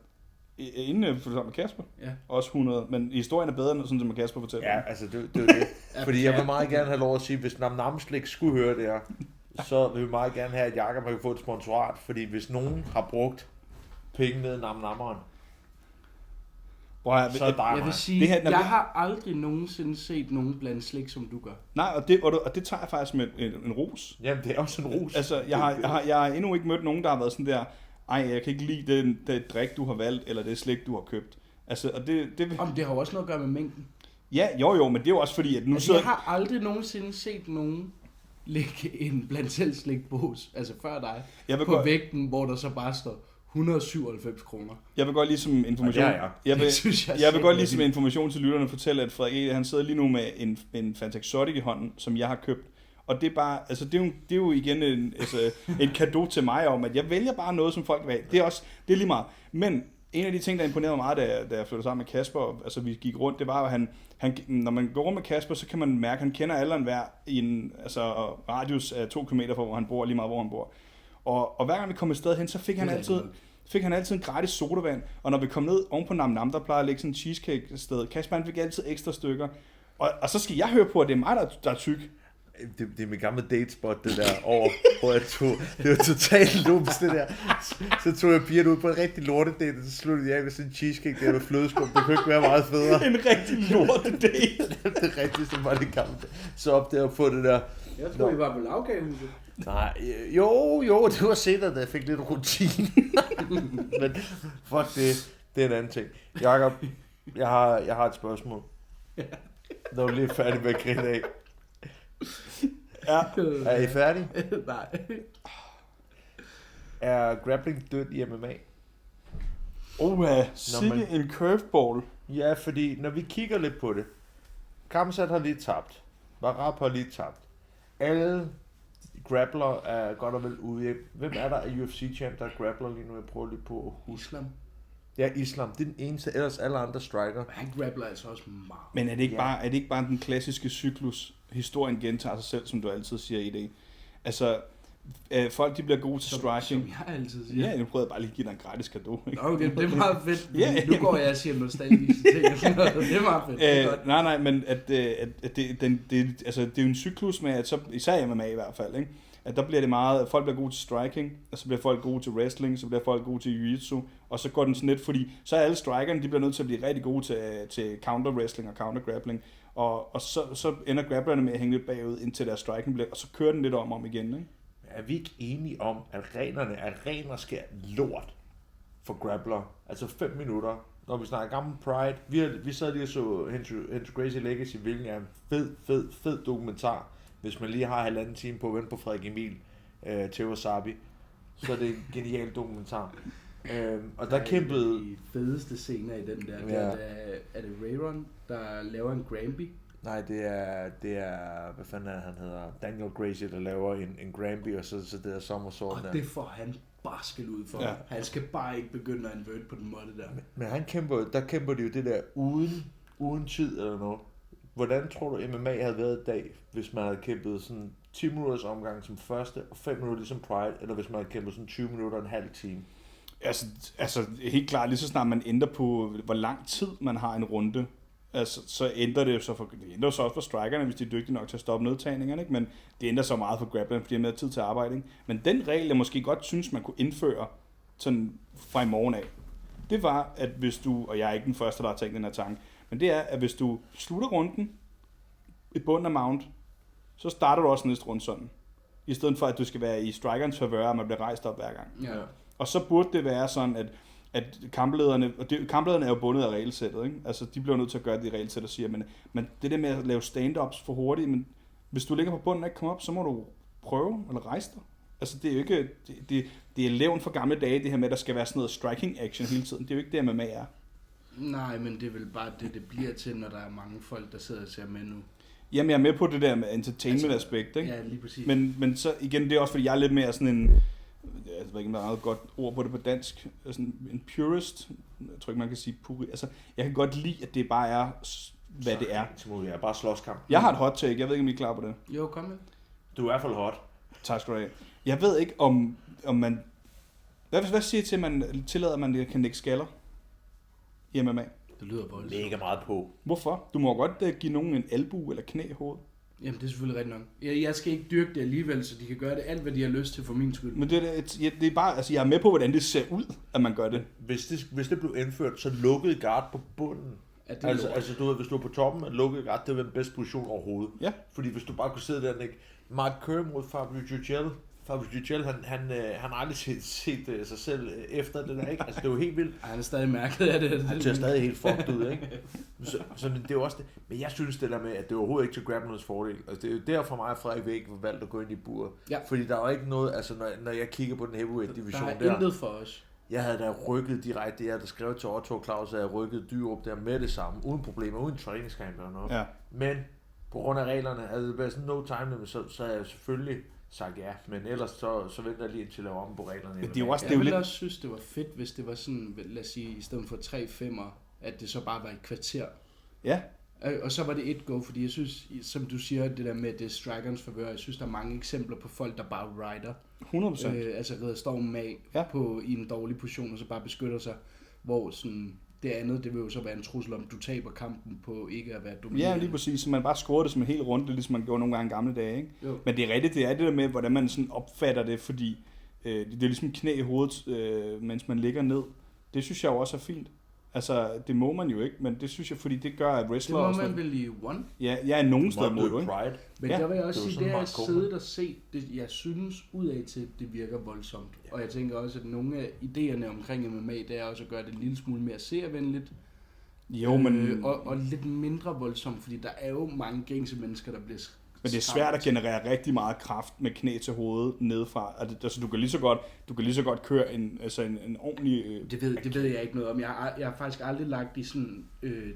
Inden jeg flyttede sammen med Kasper? Ja. Også 100, men historien er bedre, end sådan som med Kasper fortæller. Ja, altså det er jo det. Fordi jeg vil meget gerne have lov at sige, hvis Nam slet skulle høre det her, så vil vi meget gerne have, at Jakob kan få et sponsorat, fordi hvis nogen har brugt penge ned i Nammeren, så er der jeg vil sige, jeg har aldrig nogensinde set nogen blande slik, som du gør. Nej, og det tager jeg faktisk med en ros. Jamen, det er også en ros. Altså, jeg har endnu ikke mødt nogen, der har været sådan der, ej, jeg kan ikke lide det drik, du har valgt, eller det slik, du har købt. Altså, og det har jo også noget at gøre med mængden. Ja, jo, men det er jo også fordi, at nu altså, jeg har aldrig nogensinde set nogen lægge en blandt selv slikbås, altså før dig, på vægten, hvor der så bare står 197 kroner. Jeg vil godt lige som information. Jeg vil godt lige som information til lytterne fortælle, at Frederik, han sidder lige nu med en Fanta Exotic i hånden, som jeg har købt. Og det er bare, altså det er jo igen en cadeau til mig om, at jeg vælger bare noget, som folk vil have. Det er lige meget. Men en af de ting, der imponerede mig meget, da jeg flyttede sammen med Kasper, altså vi gik rundt, det var, at han når man går rundt med Kasper, så kan man mærke, at han kender alle og enhver i en radius af 2 km fra, hvor han bor, lige meget hvor han bor. Og hver gang vi kom et sted hen, så fik han altid en gratis sodavand. Og når vi kom ned oven på Nam, der plejer at ligge sådan en cheesecake-sted, Kasper han fik altid ekstra stykker. Og så skal jeg høre på, at det er mig, der er tyk. Det er mit gamle datespot, det der over, hvor jeg tog, det var totalt lumps, det der. Så tog jeg pigerne ud på en rigtig lortedate, og så sluttede jeg med sådan en cheesecake der med flødeskum. Det kunne ikke være meget federe. En rigtig lortedate. Det er rigtigt, som var det gamle. Så op der og få det der. Jeg tror, I var på lavkagehuset. Nej, jo, det var senere, da jeg fik lidt rutine. Men fuck det er en anden ting. Jakob, jeg har et spørgsmål. Når du lige er færdig med at grine af. Ja. Er I færdige? Nej. Er grappling død i MMA? sikke en curveball. Ja, fordi når vi kigger lidt på det, Khamzat har lige tabt. Barab har lige tabt. Alle grappler er godt og vel ude. Hvem er der af UFC-champ, der grappler lige nu? Jeg prøver lige på at huske. Islam. Ja, Islam. Det er den eneste, ellers alle andre striker. Han grappler altså også meget. Men er det ikke bare den klassiske cyklus? Historien gentager sig selv, som du altid siger i det. Altså, folk de bliver gode til striking. Som jeg altid siger. Ja, nu prøvede jeg bare lige at give dig en gratis cadeau. Okay, det er meget fedt. Nu går jeg og siger nostalgiske ting og sådan noget. Det er meget fedt. Nej, men det er jo en cyklus med, at så, især MMA i hvert fald, ikke? At der bliver det meget, folk bliver gode til striking, og så bliver folk gode til wrestling, så bliver folk gode til jiu-jitsu, og så går den sådan lidt, fordi så er alle strikerne, de bliver nødt til at blive rigtig gode til counter wrestling og counter grappling, og så ender grapplerne med at hænge lidt bagud, indtil deres striking bliver, og så kører den lidt om igen, ikke? Er vi ikke enige om, at arener sker lort for grappler? Altså 5 minutter, når vi snakker gammel Pride. Vi sad lige og så Henry Gracie Legacy, hvilken er en fed dokumentar. Hvis man lige har 1,5 time på at vente på Frederik Emil til Wasabi, så er det en genial dokumentar. Og der kæmpede... De fedeste scener i den der, ja. Er det Rayron, der laver en Granby? Nej, det er hvad fanden er han hedder? Daniel Gracie, der laver en Granby, og så det der somersault der. Og det får han bare skæld ud for. Ja. Han skal bare ikke begynde at invert på den måde der. Men der kæmper de jo det der uden tid eller noget. Hvordan tror du MMA havde været i dag, hvis man havde kæmpet sådan 10 minutters omgang som første, og 5 minutter ligesom Pride, eller hvis man havde kæmpet sådan 20 minutter og en halv time? Altså helt klart, lige så snart man ændrer på, hvor lang tid man har en runde, altså, så ændrer det jo så også for strikerne, hvis de er dygtige nok til at stoppe nedtagningerne, ikke? Men det ændrer så meget for grapplerne, fordi de har mere tid til at arbejde, ikke? Men den regel, jeg måske godt synes, man kunne indføre sådan fra i morgen af, det var, at hvis du, og jeg er ikke den første, der har tænkt den her tanke, men det er, at hvis du slutter runden i bunden af mount, så starter du også næste runde sådan. I stedet for, at du skal være i strikerens favør, og man bliver rejst op hver gang. Ja. Og så burde det være sådan, at kamplederne, og kamplederne er jo bundet af regelsættet, ikke? Altså, de bliver nødt til at gøre det i regelsættet og siger, men det der med at lave stand-ups for hurtigt, men hvis du ligger på bunden og ikke kommer op, så må du prøve eller rejse dig. Altså, det er jo ikke, det er levn for gamle dage, det her med, at der skal være sådan noget striking action hele tiden. Det er jo ikke det, MMA er. Nej, men det er vel bare det bliver til, når der er mange folk, der sidder og ser med nu. Jamen, jeg er med på det der med entertainment-aspekt, ikke? Ja, lige præcis. Men så igen, det er også, fordi jeg er lidt mere sådan en, jeg ved ikke, om der er noget godt ord på det på dansk, sådan en purist, jeg tror ikke, man kan sige purist. Altså, jeg kan godt lide, at det bare er, hvad det er. Det er bare slåskamp. Jeg har et hot take, jeg ved ikke, om I er klar på det. Jo, kom med. Du er i hvert fald hot. Tak skal du have. Jeg ved ikke, om man, hvad siger til, man tillader, man kan nikke skaller i MMA? Det lyder voldsomt. Mega meget på. Hvorfor? Du må godt give nogen en albu eller knæ i hovedet. Jamen, det er selvfølgelig rigtigt nok. Jeg skal ikke dyrke det alligevel, så de kan gøre det alt, hvad de har lyst til for min skyld. Men det er bare, altså jeg er med på, hvordan det ser ud, at man gør det. Hvis det blev indført, så lukkede guard på bunden. Altså du ved, hvis du er på toppen af lukket guard, det var den bedste position overhovedet. Ja. Fordi hvis du bare kunne sidde der og ikke... Mark Kerr mod Fabio Gugel, han har aldrig set sig selv efter det der, ikke? Altså, det er jo helt vildt. Han er stadig mærket af det. Han ser stadig helt fucked ud, ikke? Så det er jo også det. Men jeg synes det der med, at det er overhovedet ikke til grapplernes fordel. Altså, det er jo der for mig, at Frederik Væk var valgt at gå ind i buret. Ja. Fordi der er jo ikke noget, altså når jeg kigger på den heavyweight division der. Der er intet for os. Jeg havde da rykket direkte, jeg havde skrevet til Otto Claus, at jeg rykkede Dyrup der med det samme, uden problemer, uden træningskamp eller noget. Ja. Men på grund af reglerne, altså det var sådan no time limit, så havde jeg selvfølgelig sagt ja, men ellers så venter jeg lige indtil at lave om på reglerne. Jeg ville også synes, det var fedt, hvis det var sådan, lad os sige, i stedet for 3-5'er, at det så bare var et kvarter. Ja. Og så var det et go, fordi jeg synes, som du siger, det der med det strikerens favør, jeg synes, der er mange eksempler på folk, der bare rider. 100%. Altså redder stormen af i en dårlig position, og så bare beskytter sig, hvor sådan... Det andet, det vil jo så være en trussel om, du taber kampen på ikke at være dominerende. Ja, lige præcis. Så man bare scorer det som en hel runde, ligesom man gjorde nogle gange gamle dage, ikke? Jo. Men det er rigtigt, det er det der med, hvordan man sådan opfatter det, fordi det er ligesom knæ i hovedet, mens man ligger ned. Det synes jeg jo også er fint. Altså, det må man jo ikke, men det synes jeg, fordi det gør, at wrestler... Det må man vel i one? Ja, jeg er nogen steder mod det, ikke? Men der vil jeg også sige, det er at sidde og se, det, jeg synes udad til, det virker voldsomt. Ja. Og jeg tænker også, at nogle af idéerne omkring MMA, det er også at gøre det en lille smule mere seervenligt. Jo, men... Og lidt mindre voldsomt, fordi der er jo mange gængse mennesker, der bliver Men det er svært at generere rigtig meget kraft med knæ til hovedet nedefra. Altså, du kan lige så godt køre en ordentlig... Det ved jeg ikke noget om. Jeg har faktisk aldrig lagt i sådan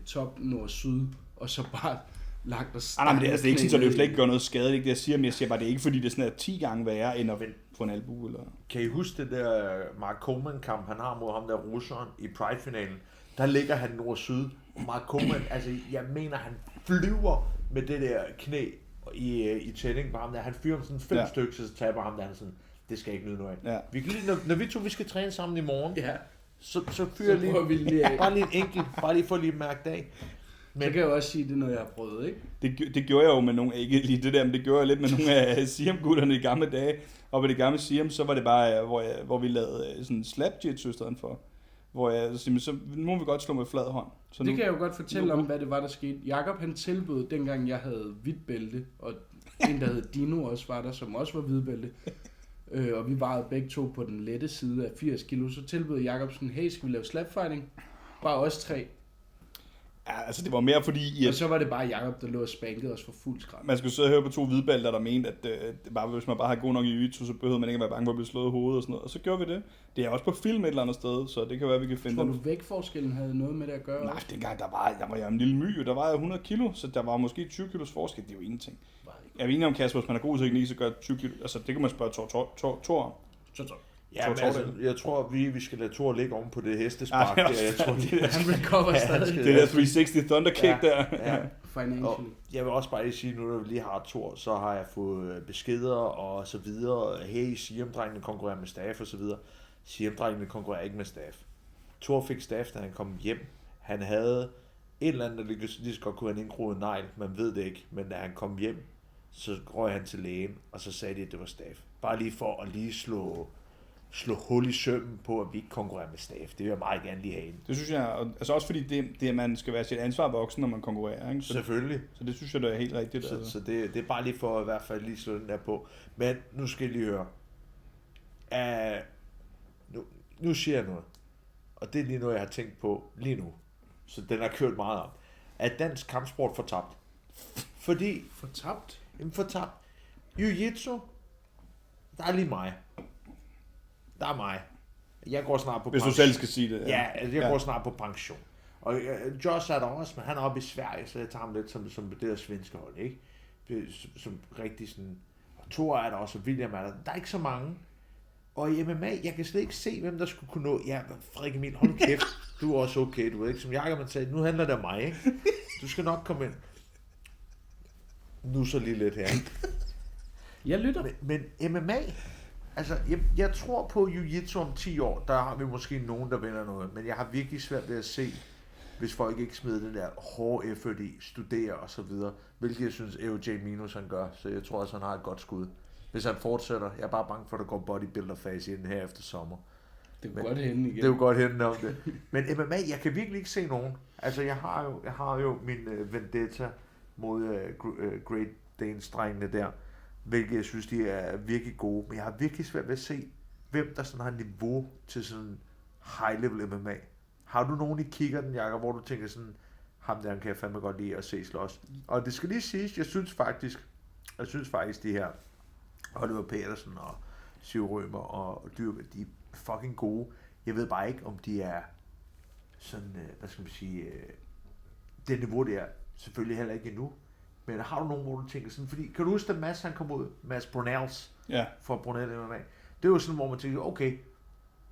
top nord-syd, og så bare lagt og nej, men det er ikke sådan, så det slet ikke gør noget skade. Det jeg siger, men jeg siger bare, det er ikke fordi, det er sådan 10 gange værre, end at få en albue. Eller... Kan I huske det der Mark Coleman-kamp, han har mod ham der russeren i Pride-finalen? Der ligger han nord-syd. Mark Coleman, altså jeg mener, han flyver med det der knæ i tætning på ham der. Han fyrer ham sådan 5 stykker, så taber ham der. Han sådan, det skal ikke nyde noget af. Ja. Vi kan lige, når vi skal træne sammen i morgen, så fyrer lige bare lige en enkelt, bare lige for lige at mærke det af. Men det kan jeg også sige, det er noget, jeg har prøvet, ikke? Det gjorde jeg jo med nogle, ikke lige det der, men det gjorde jeg lidt med nogle af Siam-gutterne i gamle dage. Og ved det gamle Siam, så var det bare, hvor vi lavede sådan slap jitsu i stedet for. Hvor jeg simpelthen, så nu må vi godt slå med flad hånd. Så det kan jeg jo godt fortælle om, hvad det var, der skete. Jakob han tilbød, dengang jeg havde hvidt bælte, og en, der hed Dino også var der, som også var hvidt bælte. Og vi vejede begge to på den lette side af 80 kilo. Så tilbød Jakob sådan, hey, skal vi lave slapfighting? Bare os 3. Ja, altså det var mere fordi... Og så var det bare Jakob, der lå og spankede os for fuld skram. Man skulle sidde og høre på 2 hvidbælter, der mente, at bare, hvis man bare har god nok i jiu-jitsu, så behøvede man ikke at være bange for at blive slået i hovedet og sådan noget. Og så gjorde vi det. Det er også på film et eller andet sted, så det kan være, at vi kan finde... Tror du vægtforskellen havde noget med det at gøre? Nej, dengang der var jeg en lille my, der var jeg 100 kilo, så der var måske 20 kilos forskel. Det er jo ingenting. Jeg er enig om, Kasper, hvis man er god teknik, så gør 20 kilo... Altså, det kan man spørge Thor om. Ja, men altså, jeg tror, vi skal lade Thor ligge oven på det hestespark der. Jeg tror, han recover stadig. Det der 360 Thunder Kick der. Ja. Og jeg vil også bare lige sige, nu når vi lige har Thor, så har jeg fået beskeder og så videre. Hey, Siam-drengene konkurrerer med staff og så videre. Siam-drengene konkurrerer ikke med staff. Thor fik staff, da han kom hjem. Han havde et eller andet, der lige så godt kunne have en indgroet negl. Man ved det ikke, men da han kom hjem, så røg han til lægen, og så sagde de, at det var staff. Bare lige for at lige slå hul i sømmen på, at vi ikke konkurrerer med staff. Det vil jeg meget gerne lige have ind. Det synes jeg, altså også fordi det at man skal være sit ansvar voksen, når man konkurrerer. Ikke? Selvfølgelig. Så det synes jeg, det er helt rigtigt. Så det er bare lige for at i hvert fald lige slå den der på. Men nu skal jeg lige høre. Nu siger jeg noget. Og det er lige noget, jeg har tænkt på lige nu. Så den har kørt meget om. Er dansk kampsport fortabt? Fordi... Fortabt? Jamen fortabt. Jiu-jitsu, der er lige mig. Der er mig. Jeg går snart på pension. Hvis du selv skal sige det. Ja, jeg går snart på pension. Og Josh er der også, men han er oppe i Sverige, så jeg tager ham lidt som det der svenske hold, ikke? Som rigtig sådan... Og Thor er der også, og William er der. Der er ikke så mange. Og i MMA, jeg kan slet ikke se, hvem der skulle kunne nå... Ja, Frederik Emil, hold kæft. Du er også okay, du ved ikke? Som Jakob man sagde, nu handler det om mig, ikke? Du skal nok komme ind. Nu så lige lidt her. Jeg lytter. Men MMA... Altså, jeg tror på Jiu-Jitsu om 10 år, der har vi måske nogen, der vinder noget, men jeg har virkelig svært ved at se, hvis folk ikke smider den der hårde effort i, studerer og så videre, hvilket jeg synes AOJ Minus han gør, så jeg tror også, han har et godt skud. Hvis han fortsætter, jeg er bare bange for, at der går bodybuilder-fase i den her efter sommer. Det kunne godt hende igen. Det kunne godt hende om det. Men MMA, jeg kan virkelig ikke se nogen. Altså, jeg har jo min vendetta mod Great Danes-drengene der, hvilket jeg synes, de er virkelig gode. Men jeg har virkelig svært ved at se, hvem der sådan har niveau til sådan high-level MMA. Har du nogen, I kigger den, Jakob, hvor du tænker sådan, ham der kan jeg fandme godt lide at se slås. Og det skal lige siges, jeg synes faktisk de her Oliver Petersen og Siv Rømer og Dyrke, de er fucking gode. Jeg ved bare ikke, om de er sådan, hvad skal man sige, det niveau der selvfølgelig heller ikke endnu. Men har du nogen, hvor du tænker sådan, fordi, kan du huske, at Mads han kom ud, Mads Brunels, fra Brunel MMA, det er jo sådan, hvor man tænker, okay,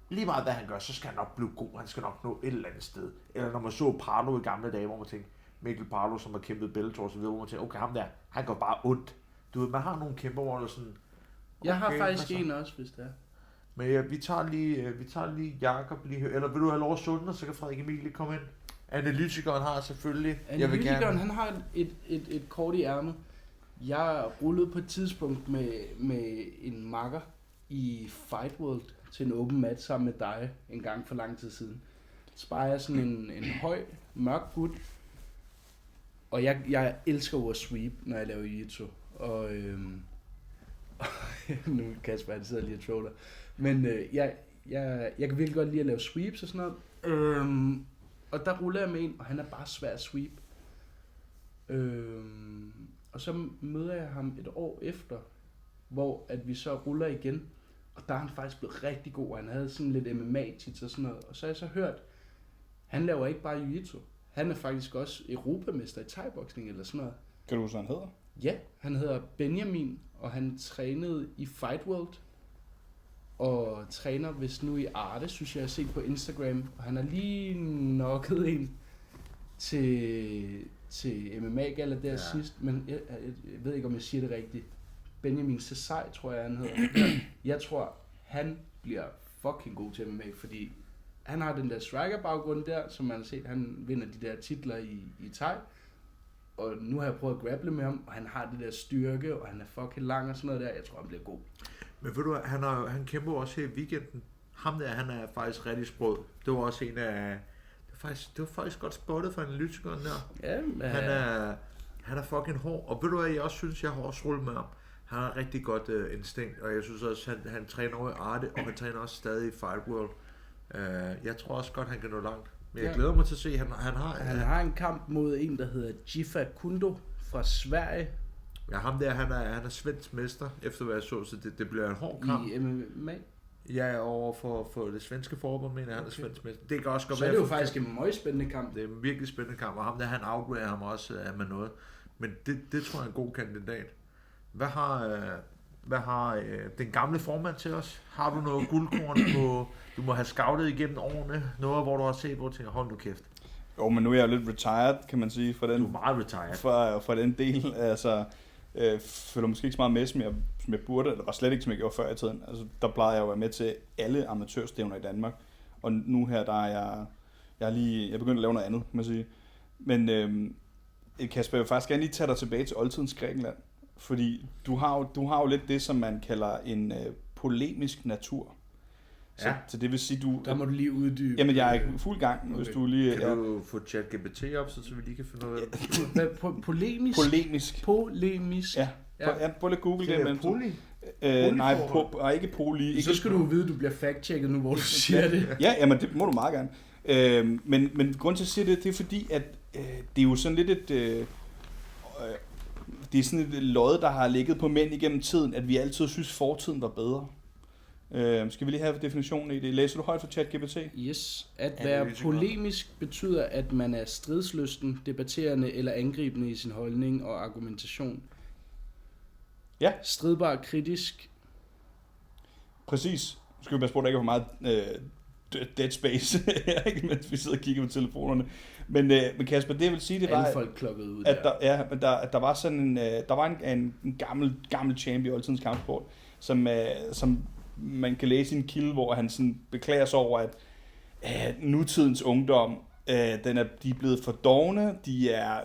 lige meget hvad han gør, så skal han nok blive god, han skal nok nå et eller andet sted. Eller når man så Parlo i gamle dage, hvor man tænker, Mikkel Parlo, som har kæmpet Bellator og så videre, hvor man tænker, okay, ham der, han går bare ondt. Du ved, man har nogle kæmper, hvor der sådan, okay, jeg har faktisk en også, hvis det er. Men ja, vi tager lige Jakob lige, eller vil du have lov at sunde, så kan Frederik Emil lige komme ind? Analytikeren har selvfølgelig... Analytikeren, han har et kort i ærmet. Jeg rullede på et tidspunkt med en makker i Fight World til en open match sammen med dig en gang for lang tid siden. Så bare jeg sådan en høj, mørk gut. Og jeg elsker jo at sweep, når jeg laver jiu-jitsu. Og nu Kasper, han sidder lige og troller. Men jeg kan virkelig godt lide at lave sweeps og sådan noget. Og der ruller jeg med en, og han er bare svær at sweep. Og så møder jeg ham et år efter, hvor at vi så ruller igen. Og der er han faktisk blevet rigtig god. Han havde sådan lidt MMA-tits og sådan noget. Og så har jeg så hørt, han laver ikke bare jiu-jitsu. Han er faktisk også europamester i thai-boksning eller sådan noget. Kan du huske, hvad han hedder? Ja, han hedder Benjamin, og han trænede i Fight World. Og træner vist nu i Arte, synes jeg har set på Instagram. Og han har lige knocket en til MMA-gala der sidst. Men jeg ved ikke, om jeg siger det rigtigt. Benjamin Sesai, tror jeg, han hedder. Jeg tror, han bliver fucking god til MMA, fordi han har den der striker-baggrund der, som man har set, han vinder de der titler i Thai. Og nu har jeg prøvet at grapple med ham, og han har det der styrke, og han er fucking lang og sådan noget der. Jeg tror, han bliver god. Men ved du hvad, han kæmper også her i weekenden. Ham der, han er faktisk rigtig sprød. Det var også en af... Det var faktisk godt spottet for analytikeren der. Ja, men... Han er fucking hård. Og ved du hvad, jeg også synes, jeg har også rullet med ham. Han har rigtig godt instinkt, og jeg synes også, han træner over i Arte, og han træner også stadig i Fight World. Jeg tror også godt, han kan nå langt. Men jeg glæder mig til at se, han har en kamp mod en, der hedder Jifa Kundo fra Sverige. Ja, ham der, han er svensk mester, efter hvad jeg så det bliver en hård kamp. I MMA? Ja, over for det svenske forbund, mener han er svensk mester. Det kan også godt så være. Så det er jo faktisk en meget spændende kamp. Det er en virkelig spændende kamp, og ham der, han outweigher ham også med noget. Men det tror jeg er en god kandidat. Hvad har den gamle formand til os? Har du noget guldkorn på... Du må have scoutet igennem årene, noget hvor du har set, hvor du tænker, hold nu kæft. Jo, men nu er jeg jo lidt retired, kan man sige, fra den, du er meget retired. Fra den del. Altså, følger måske ikke så meget med, som jeg burde, eller var slet ikke, som jeg gjorde før i tiden. Altså, der plejede jeg jo at være med til alle amatørstævner i Danmark. Og nu her, der er jeg begyndt at lave noget andet, kan man sige. Men Kasper, jeg vil faktisk gerne lige tage dig tilbage til oldtidens Grækenland. Fordi du har jo lidt det, som man kalder en polemisk natur. Så det vil sige, der må du lige uddybe. Jamen, jeg er i fuld gang, hvis du lige... Kan du få ChatGPT op, så vi lige kan finde ud af det? Polemisk? Polemisk. Ja. Prøv lige at google det. Poli? Nej, ikke poli. Så skal du vide, at du bliver fact-checket nu, hvor du siger det. Ja, jamen det må du meget gerne. Men grund til at sige det er fordi, at det er jo sådan lidt et... det er sådan et lod, der har ligget på mænd igennem tiden, at vi altid synes, fortiden var bedre. Skal vi lige have definitionen i det? Læser du højt for ChatGPT? Yes. At være polemisk betyder, at man er stridslysten, debatterende eller angribende i sin holdning og argumentation. Ja. Stridbar, kritisk. Præcis. Nu skal vi passe på, at der ikke er for meget dead space, mens vi sidder og kigger på telefonerne. Men Kasper, det vil sige, det var... Alle folk klokkede ud der var sådan der var en gammel champion i oldtidens kampsport, som man kan læse i en kilde, hvor han sådan beklager sig over, at nutidens ungdom, de er blevet for dovne,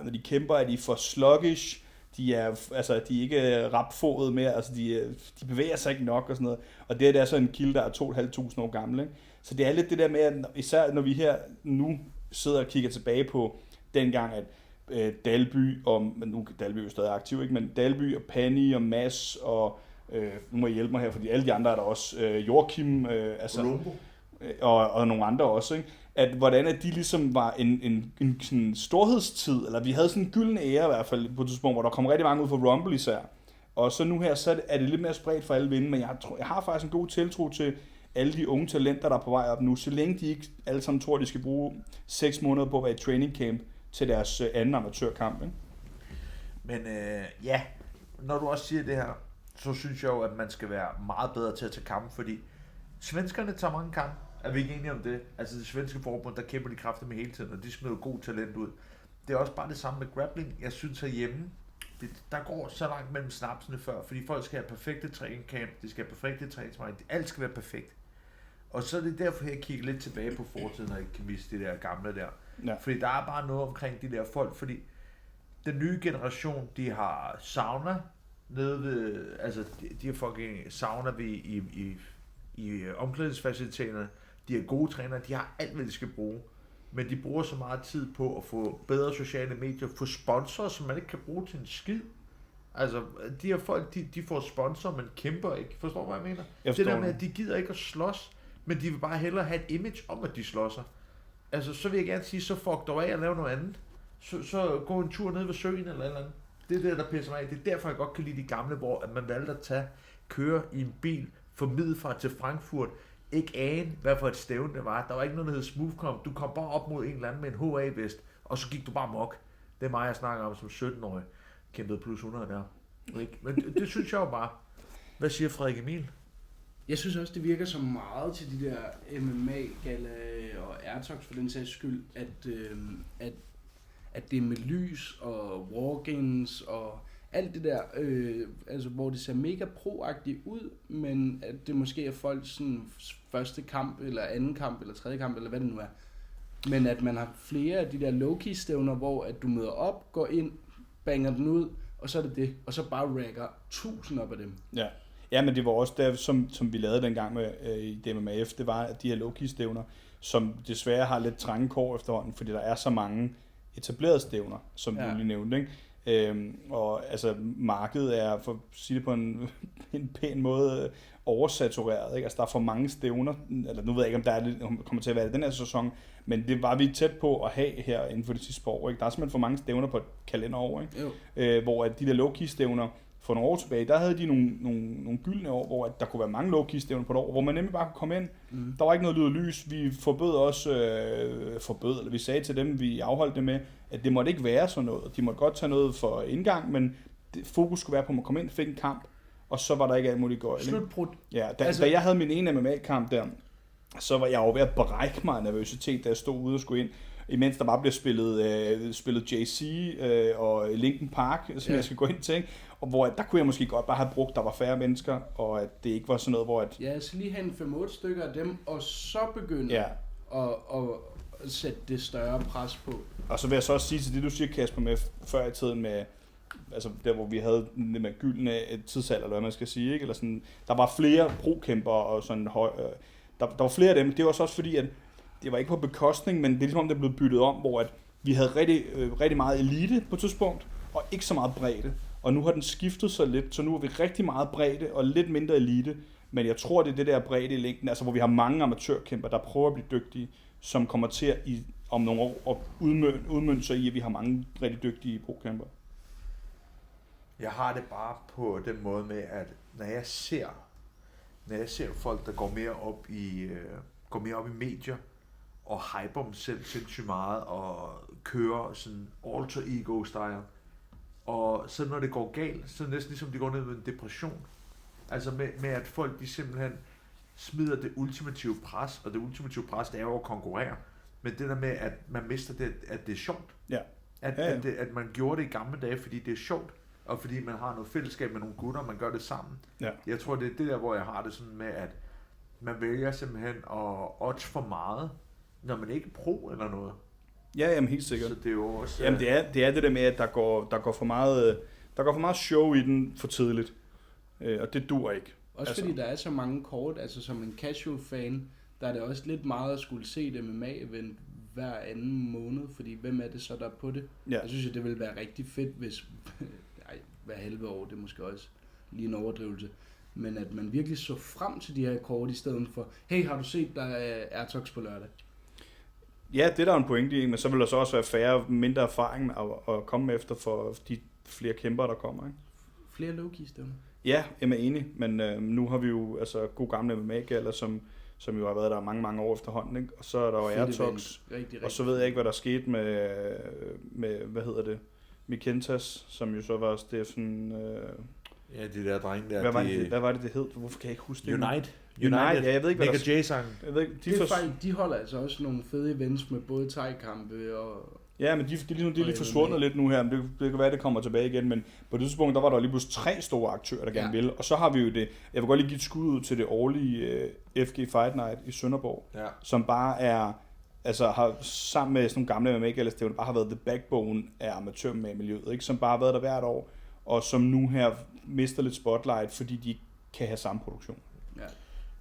når de kæmper, er de for sluggish, de er ikke rapfodet mere, altså de bevæger sig ikke nok og sådan noget. Og det er så en kilde, der er 2.500 år gammel, ikke? Så det er lidt det der med, at især når vi her nu sidder og kigger tilbage på dengang, at Dalby, men nu er Dalby jo stadig aktiv, ikke? Men Dalby og Pani og Mads og nu må I hjælpe mig her, fordi alle de andre er der også, Joachim, og nogle andre også, ikke? At hvordan at de ligesom var en sådan storhedstid, eller vi havde sådan en gylden ære i hvert fald på et tidspunkt, hvor der kom rigtig mange ud fra Rumble især. Og så nu her, så er det lidt mere spredt for alle vinde, men jeg har faktisk en god tiltro til alle de unge talenter, der er på vej op nu, så længe de ikke alle sammen tror, at de skal bruge 6 måneder på at være i training camp til deres anden amatørkamp, ikke? Men når du også siger det her, så synes jeg jo, at man skal være meget bedre til at tage kampen, fordi svenskerne tager mange kampe. Er vi ikke enige om det? Altså det svenske forbund, der kæmper de kræfter med hele tiden, og de smider god talent ud. Det er også bare det samme med grappling. Jeg synes herhjemme, der går så langt mellem snapsene før, fordi folk skal have perfekte træningscamp, de skal have perfekte træningsmarked, alt skal være perfekt. Og så er det derfor, jeg kigger lidt tilbage på fortiden, og ikke kan miste det der gamle der. Ja. Fordi der er bare noget omkring de der folk, fordi den nye generation, de har sauna nede ved, altså de har fucking sauna i omklædningsfaciliteterne, de er gode trænere, de har alt, hvad de skal bruge. Men de bruger så meget tid på at få bedre sociale medier, få sponsorer, som man ikke kan bruge til en skid. Altså, de her folk, de får sponsorer, men kæmper ikke. Forstår du, hvad jeg mener? Det der med, at de gider ikke at slås, men de vil bare hellere have et image om, at de slåsser. Altså, så vil jeg gerne sige, så fuck dog af at lave noget andet. Så gå en tur ned ved søen eller andet. Det er det, der pisser mig af. Det er derfor, jeg godt kan lide de gamle, hvor at man valgte at køre i en bil fra Middelfart til Frankfurt, ikke ane, hvad for et stævne det var. Der var ikke noget, der hed smoothcom. Du kom bare op mod en eller anden med en HA-vest, og så gik du bare mok. Det er mig, jeg snakker om som 17-årig. Kæmpede plus 100 der. Men det synes jeg jo bare. Hvad siger Frederik Emil? Jeg synes også, det virker så meget til de der MMA-gala og Airtox for den sags skyld, at det er med lys og walk-ins og alt det der, altså hvor det ser mega proagtigt ud, men at det måske er folks sådan, første kamp, eller anden kamp, eller tredje kamp, eller hvad det nu er. Men at man har flere af de der low-key stævner, hvor at du møder op, går ind, banger den ud, og så er det det, og så bare racker 1000 op af dem. Ja. Ja, men det var også der, som vi lavede dengang med i DMMAF, det var at de her low-key stævner, som desværre har lidt trange kår efterhånden, fordi der er så mange etablerede stævner, som du lige nævnte, ikke? Og altså markedet er, for at sige det på en pæn måde, oversatureret, ikke? Altså der er for mange stævner, eller nu ved jeg ikke, om der er det, kommer til at være det den her sæson, men det var vi tæt på at have her inden for de sidste par år, ikke? Der er simpelthen for mange stævner på et kalenderår, ikke? Hvor at de der low-key stævner for nogle år tilbage, der havde de nogle gyldne år, hvor der kunne være mange low-key stævner på et år, hvor man nemlig bare kunne komme ind. Der var ikke noget lyd og lys. Vi eller vi sagde til dem, vi afholdt det med, at det måtte ikke være sådan noget. De måtte godt tage noget for indgang, men fokus skulle være på, at man kom ind, fik en kamp, og så var der ikke alt muligt gøjl. Slutbrud. Ja, da jeg havde min ene MMA-kamp der, så var jeg jo ved at brække mig af nervøsitet, da jeg stod ude og skulle ind. Imens der bare blev spillet JC og Linkin Park, som jeg skal gå ind til, ikke? Og hvor der kunne jeg måske godt bare have brugt, der var færre mennesker, og at det ikke var sådan noget, hvor at... Ja, så lige have en 5-8 stykker af dem, og så begynde at sætte det større pres på. Og så vil jeg så også sige til det, du siger, Kasper, med før i tiden med... Altså der, hvor vi havde med gyldne tidsalder, eller hvad man skal sige, ikke? Eller sådan, der var flere pro-kæmpere, og sådan der var flere af dem. Det var så også fordi, at det var ikke på bekostning, men det er ligesom om, det blev byttet om, hvor at vi havde rigtig meget elite på et tidspunkt, og ikke så meget bredde. Og nu har den skiftet sig lidt, så nu er vi rigtig meget bredde og lidt mindre elite. Men jeg tror, det er det der bredde i længden, altså hvor vi har mange amatørkæmper, der prøver at blive dygtige, som kommer til om nogle år at udmønte sig i, at vi har mange rigtig dygtige pro-kæmper. Jeg har det bare på den måde med, at når jeg ser folk, der går mere op i medier, og hyper dem selv sindssygt meget, og kører sådan alter ego style, og så når det går galt, så er det næsten ligesom de går ned med en depression. Altså med at folk de simpelthen smider det ultimative pres, og det ultimative pres, det er jo at konkurrere, men det der med, at man mister det, at det er sjovt. Ja. At man gjorde det i gamle dage, fordi det er sjovt, og fordi man har noget fællesskab med nogle gutter, man gør det sammen. Ja. Jeg tror, det er det der, hvor jeg har det sådan med, at man vælger simpelthen at odds for meget, når man ikke er pro eller noget. Ja, jamen helt sikkert. Så det er jo også... Jamen det er det der med, at der går for meget show i den for tidligt. Og det dur ikke. Også fordi der er så mange kort, altså som en casual fan, der er det også lidt meget at skulle se det med MMA-event hver anden måned, fordi hvem er det så, der er på det? Ja. Jeg synes, det ville være rigtig fedt, hvis hver halve år, det er måske også lige en overdrivelse, men at man virkelig så frem til de her kort i stedet for, hey, har du set, der er Airtox på lørdag? Ja, det er der en pointe i, men så vil der så også være færre, mindre erfaring at komme efter for de flere kæmper, der kommer, ikke? Flere low-key stævner. Ja, jeg er enig, men nu har vi jo altså god gamle MMA-galler, som jo har været der mange år efterhånden, ikke? Og så er der jo Airtox, og så ved jeg ikke, hvad der skete med hvad hedder det, Mikentas, som jo så var Steffen... Ja, de der drenge der. Hvad var det hed? Hvorfor kan jeg ikke huske det? Unite, ja, jeg ved ikke, hvad Nick og Jay-sangen. De holder altså også nogle fede events med både thai-kampe og... Ja, men de er lige forsvundet lidt nu her, men det kan være, det kommer tilbage igen, men på det tidspunkt, der var der lige pludselig 3 store aktører, der gerne ville, og så har vi jo det, jeg vil godt lige give et skud ud til det årlige FG Fight Night i Sønderborg, som bare er, altså har sammen med sådan nogle gamle MMA-galler, bare har været the backbone af amatørmiljøet, ikke, som bare har været der hvert år, og som nu her mister lidt spotlight, fordi de kan have samme produktion. Ja.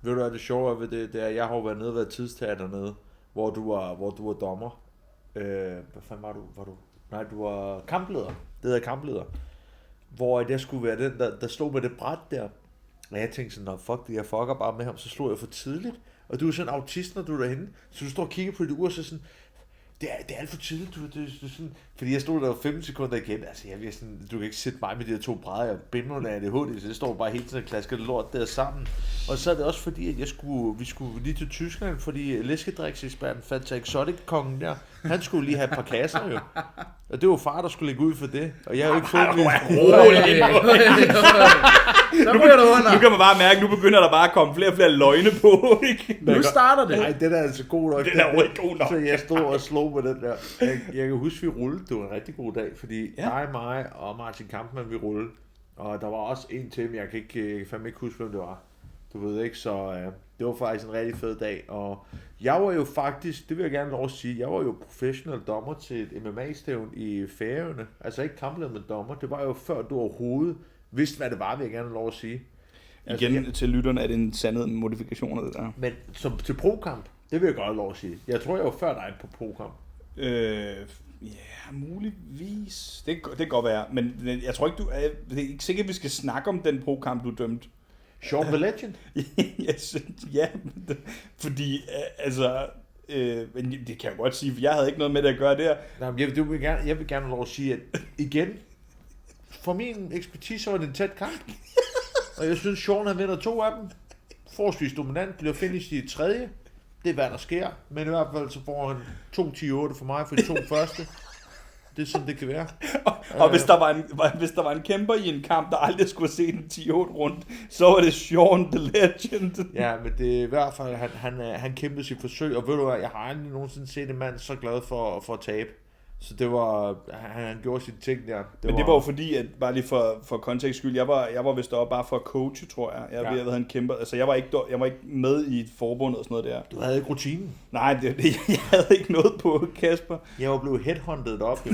Ved du, hvad det sjove ved det er, jeg har jo været nede ved tidstager dernede, hvor du var dommer. Hvad fanden var du? Nej, du var kampleder. Det hedder kampleder. Hvor jeg skulle være den, der stod med det bræt der. Og jeg tænkte sådan, fuck det, jeg fucker bare med ham, så slog jeg for tidligt. Og du er sådan en autist, når du er derhenne. Så du står og kigger på dit ur, så sådan, Det er alt for tidligt, det er sådan, fordi jeg stod der 15 sekunder igen, altså jeg vil sådan, du kan ikke sætte mig med de her 2 brædder, jeg binder under ADHD, så det står bare hele tiden og klasker lort der sammen. Og så er det også fordi, at vi skulle lige til Tyskland, fordi læskedrikseksperten Fanta Exotic-kongen der, han skulle lige have et par kasser jo. Og det var far, der skulle lægge ud for det, og jeg har jo ikke fået Nu kan man bare mærke, nu begynder der bare at komme flere og flere løgne på, ikke? Nu starter det. Nej, den er altså god nok. Den er jo ikke god nok. Så jeg stod og slog med den der. Jeg kan huske, vi rullede. Det var en rigtig god dag, fordi mig og Martin Kampmann, vi rullede. Og der var også en til, men jeg kan fandme ikke huske, hvem det var. Du ved ikke, så det var faktisk en rigtig fed dag. Og jeg var jo faktisk, det vil jeg gerne lov at sige, jeg var jo professional dommer til et MMA-stævn i Færøerne. Altså ikke kampleder med dommer. Det var jo før du overhovedet vidste, hvad det var, vil jeg gerne lov at sige. Altså, igen, til lytterne er det en sandet modifikation af det der. Men som til pro-kamp, det vil jeg godt lov at sige. Jeg tror, jeg var før dig på pro-kamp. Ja, muligvis. Det kan godt være. Men jeg tror ikke, det er ikke sikkert, at vi skal snakke om den pro-kamp, du dømte. Sean the Legend? Ja, fordi altså... det kan jeg godt sige, for jeg havde ikke noget med det at gøre der. Nej, jeg vil gerne lov at sige, at igen, for min ekspertise var det en tæt kamp. Og jeg synes, Sean han vinder 2 af dem. Forholdsvis dominant, bliver finished i 3. Det er hvad der sker. Men i hvert fald så får han 2-10-8 for mig for de 2 første. Det er sådan, det kan være. Og hvis der var en kæmper i en kamp, der aldrig skulle se en 10-8 rundt, så var det Sean the Legend. Ja, men det er i hvert fald, han kæmpede sit forsøg, og ved du hvad, jeg har aldrig nogensinde set en mand så glad for at tabe. Så det var, han gjorde sit ting der. Det var jo fordi, at bare lige for kontekst skyld, jeg var vist deroppe bare for at coache, tror jeg. Jeg havde en kæmper, altså jeg var ikke med i et forbund og sådan noget der. Du havde ikke rutinen? Nej, jeg havde ikke noget på, Kasper. Jeg var blevet headhunted deroppe,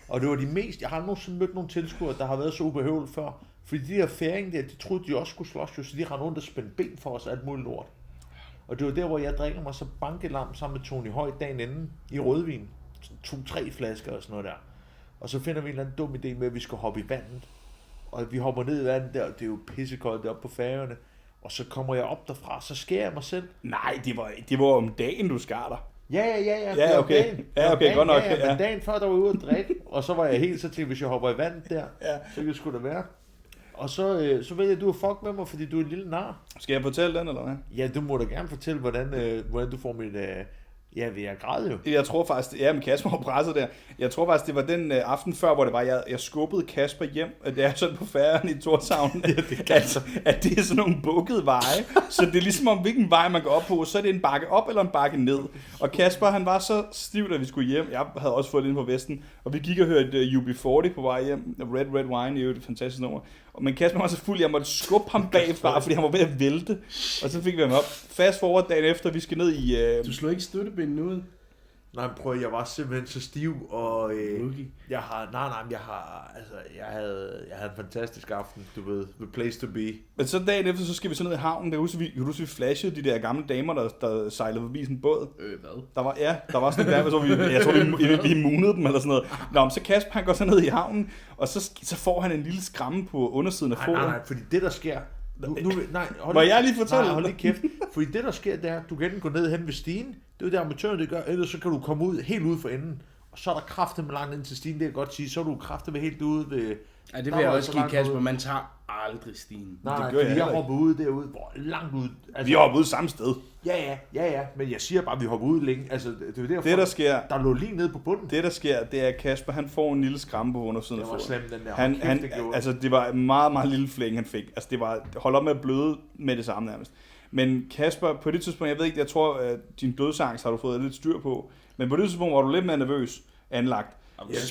og det var de mest, jeg har nogensinde mødt nogle tilskuere, der har været så ubehøveligt før. Fordi de der færing der, de troede, de også skulle slås, så de rendte rundt og spændte ben for os, alt muligt lort. Og det var der, hvor jeg drikker mig så bankelam sammen med Tony Høj dagen inden i rødvin. 2-3 flasker og sådan noget der. Og så finder vi en eller anden dum idé med, at vi skal hoppe i vandet. Og vi hopper ned i vandet der, og det er jo pissekoldt deroppe på Færøerne. Og så kommer jeg op derfra, så skærer jeg mig selv. Nej, det var om dagen, du skar dig. Ja, okay. Ja, okay, godt nok. Ja, men dagen før, der var ude at drikke, og så var jeg helt så til, hvis jeg hopper i vandet der, så kan det sgu da være. Og så ved jeg, at du er fuck med mig, fordi du er en lille nar. Skal jeg fortælle den, eller hvad? Ja, du må da gerne fortælle, hvordan du får min... Ja, jeg græd jo. Jeg tror faktisk, men Kasper var presset der. Jeg tror faktisk, det var den aften før, hvor det var, jeg skubbede Kasper hjem. Det er sådan på Færøerne i Tórshavn, at det er sådan nogle bukkede veje. Så det er ligesom om, hvilken vej man går op på, så er det en bakke op eller en bakke ned. Og Kasper, han var så stiv, da vi skulle hjem. Jeg havde også fået det ind på Vesten. Og vi gik og hørte UB40 på vej hjem. Red Wine, det er jo et fantastisk nummer. Men Kasper var så fuld, jeg måtte skubbe ham bagfra, fordi han var ved at vælte. Og så fik vi ham op. Fast forward dagen efter, vi skal ned i... Du slog ikke støttebindene ud? Nej, prøv, jeg var simpelthen så stiv, og jeg havde en fantastisk aften, du ved, the place to be. Men så dagen efter, så skal vi så ned i havnen, der husker vi flashede de der gamle damer, der sejlede forbi sådan en båd. Hvad? Der var sådan en der, jeg tror vi immunede dem eller sådan noget. Nå, men så Kasper, han går så ned i havnen, og så får han en lille skramme på undersiden af foden. Nej, fordi det der sker... Må jeg lige fortælle? Nej, hold lige kæft. Fordi det der sker, det er, du kan enten gå ned hen ved stigen, det er jo det amatørerne det gør, ellers så kan du komme ud helt ude for enden. Og så er der kraftigt med langt ind til stigen, det kan jeg godt sige, så er du kraftigt med helt ude ved... Ja, det vil jeg også give Kasper, man tager aldrig stigen. Nej, det gør jeg hopper ud derude, hvor langt ud. Altså, vi hopper ud samme sted. Ja, men jeg siger bare, at vi hopper ud længe. Altså, det er det der sker, der lå lige nede på bunden. Det der sker, det er Kasper, han får en lille skræmme på undersiden af foden. Det var slemt, den der. Altså, det var en meget, meget lille flæng, han fik. Altså, det var hold op med at bløde med det samme nærmest. Men Kasper, på det tidspunkt, jeg ved ikke, jeg tror, at din dødsangst har du fået lidt styr på. Men på det tidspunkt var du lidt mere nervøs anlagt.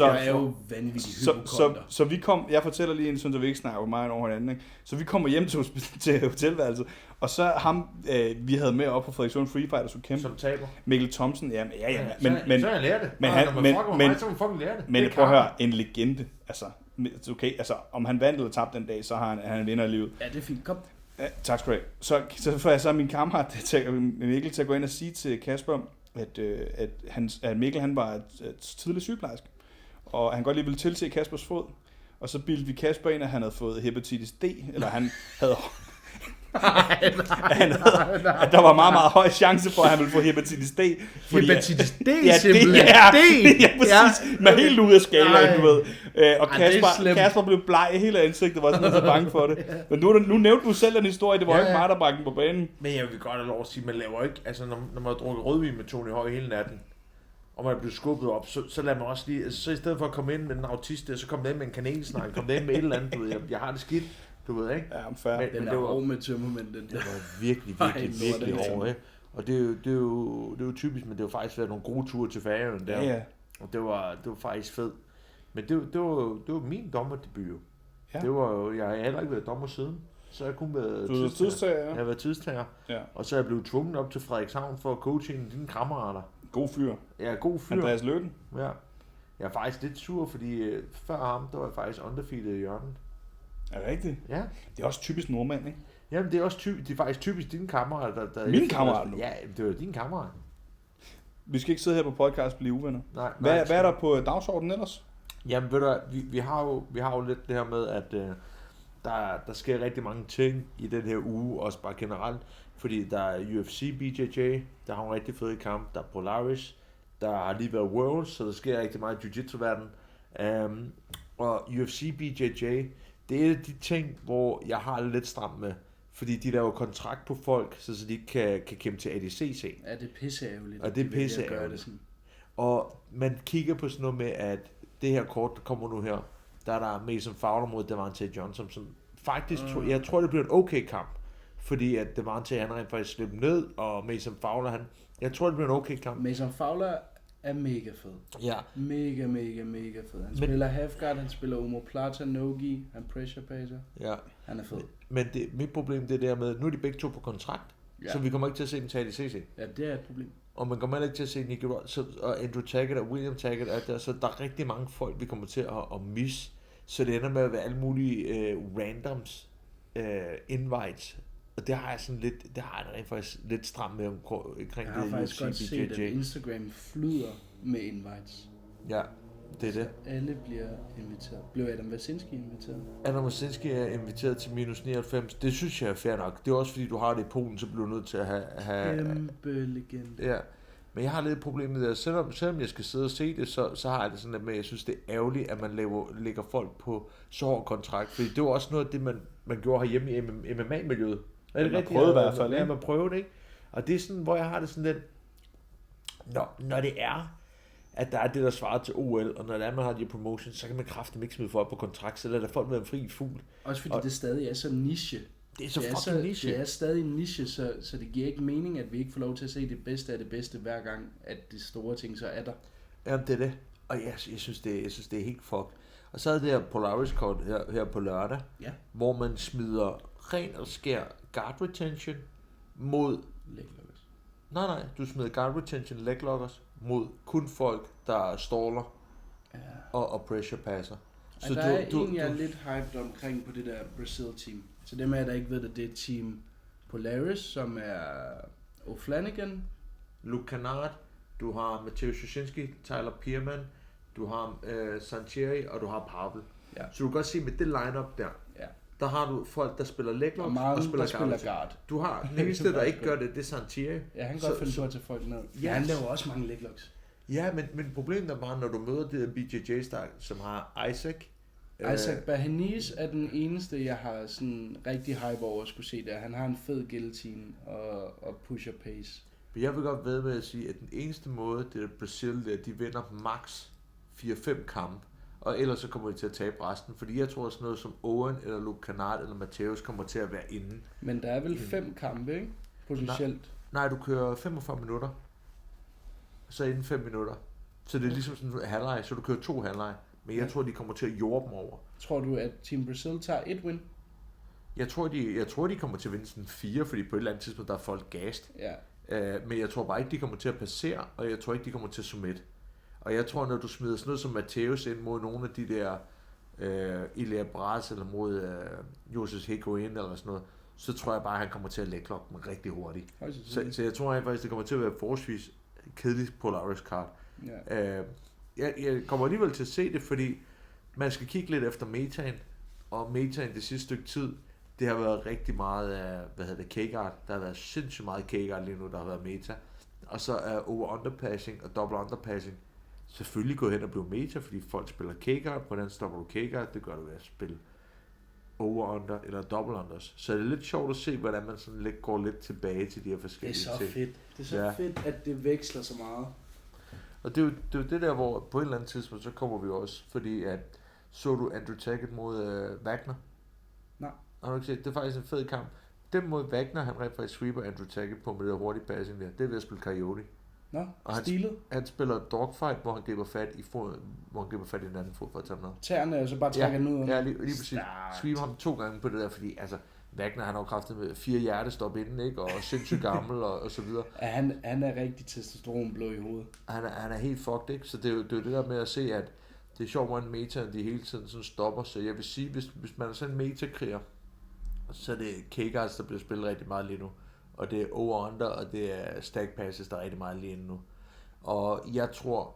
Jeg er jo vanvittig hypokonter. Så jeg fortæller lige en, sådan, så vi ikke snakker på mig over hinanden, ikke? Så vi kommer hjem til hotelværelset, og så ham, vi havde med op på Frederikssund Free Fighter, så kæmpe. Som taber. Mikkel Thomsen, men så jeg lærer det. Men prøv at høre, en legende, altså, okay, altså, om han vandt eller tabte den dag, så har han vinder i livet. Ja, det er fint, kom. Ja, tak skal du have. Så får jeg så min kammerat Mikkel til at gå ind og sige til Kasper, at Mikkel han var et tidlig sygeplejerske, og han godt lige ville tilse Kaspers fod, og så bildte vi Kasper ind, at han havde fået hepatitis D, eller han havde... at der var meget, meget høj chance for, at han ville få hepatitis D. Hepatitis D, simpelthen. Ja, præcis. Man er helt ude af skalaen, du ved. Og Kasper blev bleg hele ansigtet, var sådan så bange for det. Men nu nævnte du selv en historie, det var ikke mig, der bragte den på banen. Men jeg vil godt have lov at sige, man laver ikke, altså når man har drukket rødvin med Tony Høj hele natten, og man bliver skubbet op, så lader man også lige, altså, så i stedet for at komme ind med den autist, så kom den med en kanelsnak, kom den med et eller andet, du ved, jeg har det skidt, du ved, ikke? Ja, fair. Men det var over med tømmermænd, den der. Det var virkelig over, ikke? Og det er jo typisk, men det har faktisk været nogle gode ture til Færøerne der, ja. og det var faktisk fedt. Men det var min dommerdebut jo. Ja. Det var jo, jeg har heller ikke været dommer siden, så jeg kun været tidstager. Jeg har været tidstager, ja. Og så er jeg blevet tvunget op til Frederikshavn for at coache en af dine kammerater. God fyr. Ja, god fyr. Andreas Løkken. Ja. Jeg er faktisk lidt sur, fordi før ham, der var jeg faktisk undefeated i hjørnet. Er det rigtigt? Ja. Det er også typisk nordmand, ikke? Jamen, det er faktisk typisk dine kammerater, der Min kammerat nu? Ja, det var din kammerat. Vi skal ikke sidde her på podcast og blive uvenner. Nej. Hvad er der på dagsordenen ellers? Jamen, ved du, vi har jo lidt det her med, at der sker rigtig mange ting i den her uge, også bare generelt. Fordi der er UFC BJJ, der har en rigtig fed kamp. Der er Polaris, der har lige været Worlds, så der sker rigtig meget i jiu-jitsu-verdenen. Og UFC BJJ, det er et af de ting, hvor jeg har lidt stramt med. Fordi de laver kontrakt på folk, så de ikke kan kæmpe til ADCC. Ja, det er pisseærgerligt. Og det er pisseærgerligt. Og man kigger på sådan noget med, at det her kort, der kommer nu her, der er der Mason Fowler mod Devante Johnson, som faktisk, jeg tror, det bliver en okay kamp. Fordi at Devante, han rent faktisk slippet ned, og Mason Fowler, jeg tror, det bliver en okay kamp. Mason Fowler er mega fed. Ja. Mega fed. Han spiller halfguard, han spiller omoplata, no-gi, han pressure passer. Ja. Han er fed. Men mit problem det er der med, nu er de begge to på kontrakt, så vi kommer ikke til at se dem tage ADCC. Ja, det er et problem. Og man kommer heller ikke til at se Nicky Rod, og Andrew Taggart og William Taggart, så der er rigtig mange folk, vi kommer til at misse. Så det ender med at være alle mulige randoms invites. Og det har jeg sådan lidt, det har jeg rent faktisk lidt stramt med omkring det. Jeg har faktisk godt set, at Instagram flyder med invites. Ja, det er det. Alle bliver inviteret. Blev Adam Wasinski inviteret? Adam Wasinski er inviteret til minus 99. Det synes jeg er fair nok. Det er også fordi, du har det i Polen, så bliver du nødt til at have kæmpe legende. Ja. Men jeg har lidt problem med det. Selvom jeg skal sidde og se det, så har jeg det sådan lidt med, jeg synes, det er ærgerligt, at man lægger folk på så hård kontrakt. Fordi det var også noget af det, man gjorde herhjemme i MMA-miljøet. Er det rigtigt? Man prøvede i hvert fald, ikke? Ja, man prøvede, ikke? Og det er sådan, hvor jeg har det sådan lidt, når det er, at der er det, der svarer til OL, og når det er, man har de promotions, så kan man kraftigt ikke smide folk på kontrakt, så lader folk være en fri fugl. Også fordi det stadig er så niche. Det er så fucking niche. Det er stadig en niche, så det giver ikke mening, at vi ikke får lov til at se det bedste af det bedste, hver gang, at de store ting så er der. Jamen, det er det. Og jeg synes, det er helt fucked. Og så er det her Polaris-kort her på lørdag, hvor man smider ren og skær guard retention mod leg lockers. Nej, du smider guard retention leg lockers mod kun folk, der staller og pressure passer. Så der er en, jeg er lidt hyped omkring på det der Brazil-team. Så dem af der ikke ved det er Team Polaris, som er O'Flanagan, Luke Kennard, du har Mateusz Szyszynski, Tyler Pierman, du har Sancheri, og du har Pavel. Ja. Så du kan godt se med det lineup der har du folk, der spiller leg locks og spiller guard. Du har den eneste, der ikke gør det, det er Sancheri. Ja, han kan godt finde på at tage folk ned. Ja, han laver også mange leg locks. Ja, men problemet er bare, når du møder det der BJJ-star, som har Isaac. Isaac Bahanis er den eneste, jeg har sådan rigtig hype over at skulle se der. Han har en fed guillotine og pusher pace. Men jeg vil godt ved med at sige, at den eneste måde, det er Brazil, der de vinder max 4-5 kampe, og ellers så kommer de til at tabe resten, fordi jeg tror sådan noget som Owen, eller Luke Kennard, eller Mateusz kommer til at være inde. Men der er vel 5 kampe, ikke? Potentielt. Nej, du kører 45 minutter, så inden 5 minutter. Så det er ligesom sådan en halvleg, så du kører 2 halvleg. Men jeg tror, de kommer til at jorde dem over. Tror du, at Team Brazil tager 1 win? Jeg tror, de kommer til at vinde sådan 4, fordi på et eller andet tidspunkt, der er folk gast. Ja. Men jeg tror bare ikke, de kommer til at passere, og jeg tror ikke, de kommer til at submit. Og jeg tror, når du smider sådan noget som Mateusz ind mod nogle af de der Ilya Braz, eller mod Josef Higuain eller sådan noget, så tror jeg bare, at han kommer til at lægge klokken rigtig hurtigt. Så jeg tror faktisk, det kommer til at være forholdsvis kedeligt Polaris-kart. Ja. Jeg kommer alligevel til at se det, fordi man skal kigge lidt efter metaen, og metaen det sidste stykke tid, det har været rigtig meget af, K-guard. Der har været sindssygt meget K-guard lige nu, der har været meta. Og så er over-underpassing og double underpassing selvfølgelig gået hen og blevet meta, fordi folk spiller K-guard. Hvordan stopper du K-guard? Det gør du ved at spille over-under eller double-unders. Så det er lidt sjovt at se, hvordan man sådan lidt går lidt tilbage til de her forskellige ting. Det er så fedt. Det er så fedt, at det veksler så meget. Og det er jo det der, hvor på et eller andet tidspunkt, så kommer vi også, fordi at, så du Andrew Taggart mod Wagner? Nej. Har du ikke set? Det er faktisk en fed kamp. Den mod Wagner, han rent faktisk sweeper Andrew Taggart på med det hurtige passing der. Det er ved at spille Coyote. Nå, og han spiller dogfight, hvor han griber fat i foden, hvor han griber fat i den anden fod for at tage den ned. Tæerne er så bare trækker den ud. Ja, lige præcis. Sweeper ham 2 gange på det der, fordi altså Wagner, han har jo kraftet med 4 hjertestop inden, ikke? Og sindssygt gammel og så videre. Ja, han er rigtig testosteronblå i hovedet. Han er helt fucked, ikke? Så det er jo det der med at se, at det er sjovt, hvordan metaen de hele tiden sådan stopper. Så jeg vil sige, hvis man er sådan en metakriger, så er det K-guards, der bliver spillet rigtig meget lige nu. Og det er over-under, og det er stack passes, der er rigtig meget lige nu. Og jeg tror,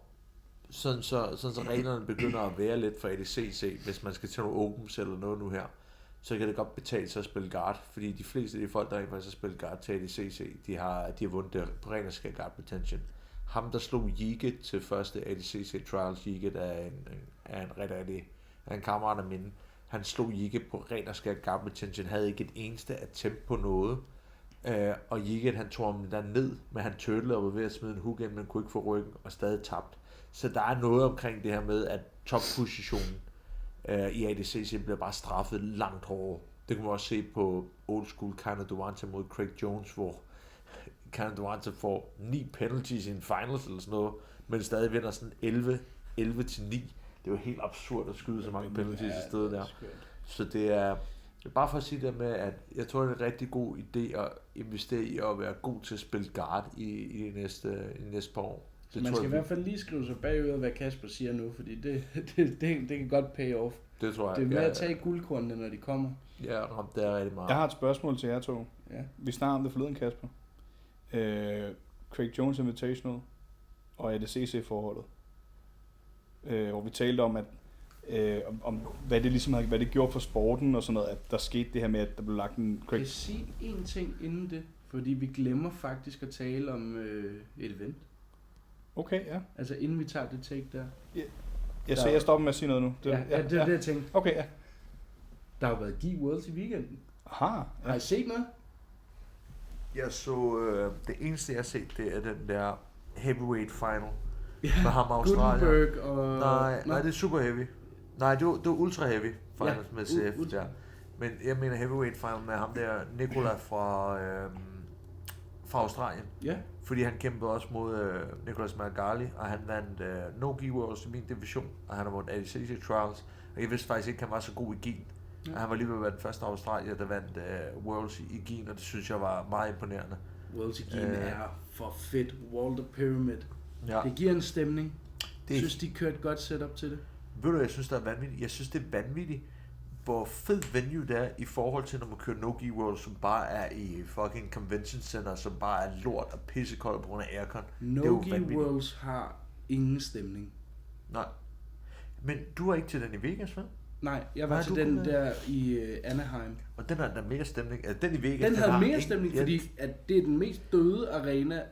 sådan så reglerne begynder at være lidt for ADCC, hvis man skal til nogle opens eller noget nu her, så kan det godt betale sig at spille guard, fordi de fleste af de folk, der ikke faktisk har spillet guard til ADCC, de har vundet det på ren og skær guard retention. Ham, der slog Yiget til første ADCC Trials, Yiget er en kammerat af mine, han slog Yiget på ren og skær guard retention, havde ikke et eneste attempt på noget, og Yiget, han tog ham der ned, men han turtlede og var ved at smide en hook ind, men kunne ikke få ryggen, og stadig tabt. Så der er noget omkring det her med, at top-positionen i ADCC bliver bare straffet langt hårdere. Det kan man også se på old school Kana Duarte mod Craig Jones, hvor Kana Duarte får 9 penalties i en finals eller sådan noget, men stadig vinder sådan 11-9. Det er jo helt absurd at skyde så mange penalties i stedet der. Så det er bare for at sige det med, at jeg tror, det er en rigtig god idé at investere i at være god til at spille guard i de næste par år. Det man skal i hvert fald lige skrive sig bagud, hvad Kasper siger nu, fordi det kan godt pay off. Det tror jeg. Det er med at tage guldkornene, når de kommer. Ja, det er rigtig meget. Jeg har et spørgsmål til jer to. Ja. Vi snakker om det forleden, Kasper. Craig Jones Invitational og ADCC-forholdet. Hvor vi talte om, at om hvad det ligesom hvad det gjorde for sporten og sådan noget, at der skete det her med, at der blev lagt en Craig. Jeg kan sige en ting inden det, fordi vi glemmer faktisk at tale om et event. Okay, ja. Altså inden vi tager det take der. Så jeg stopper med at sige noget nu. Det er det, jeg tænkte. Okay, ja. Der har jo været Geek Worlds i weekenden. Aha. Ja. Har I set noget? Jeg så, det eneste jeg har set, det er den der heavyweight final. Ja, med ham Australien. Gutenberg og... Nej, det er super heavy. Nej, det var ultra heavy finals med CF der. Men jeg mener heavyweight final med ham der, Nicola fra Australien. Ja. Fordi han kæmpede også mod Nicolas Margali, og han vandt no-gi Worlds i min division, og han har vundet ADCC Trials. Og jeg vidste faktisk ikke, at han var så god i gien. Ja. Og han var lige ved at være den første australier, der vandt Worlds i gien, og det synes jeg var meget imponerende. Worlds i gien er for fedt. Walter Pyramid. Ja. Det giver en stemning. Jeg synes, de kørte et godt setup til det. Ved du, jeg synes, det er vanvittigt. Jeg synes, det er vanvittigt, hvor fed venue det er i forhold til, når man kører no-gi World, som bare er i fucking convention center, som bare er lort og pissekoldt på grund af aircon. No-gi Worlds har ingen stemning. Nej. Men du er ikke til den i Vegas, vel? Nej, jeg var til den der i Anaheim. Og den har der mere stemning. Altså, den i Vegas, den havde mere stemning, fordi at det er den mest døde arena,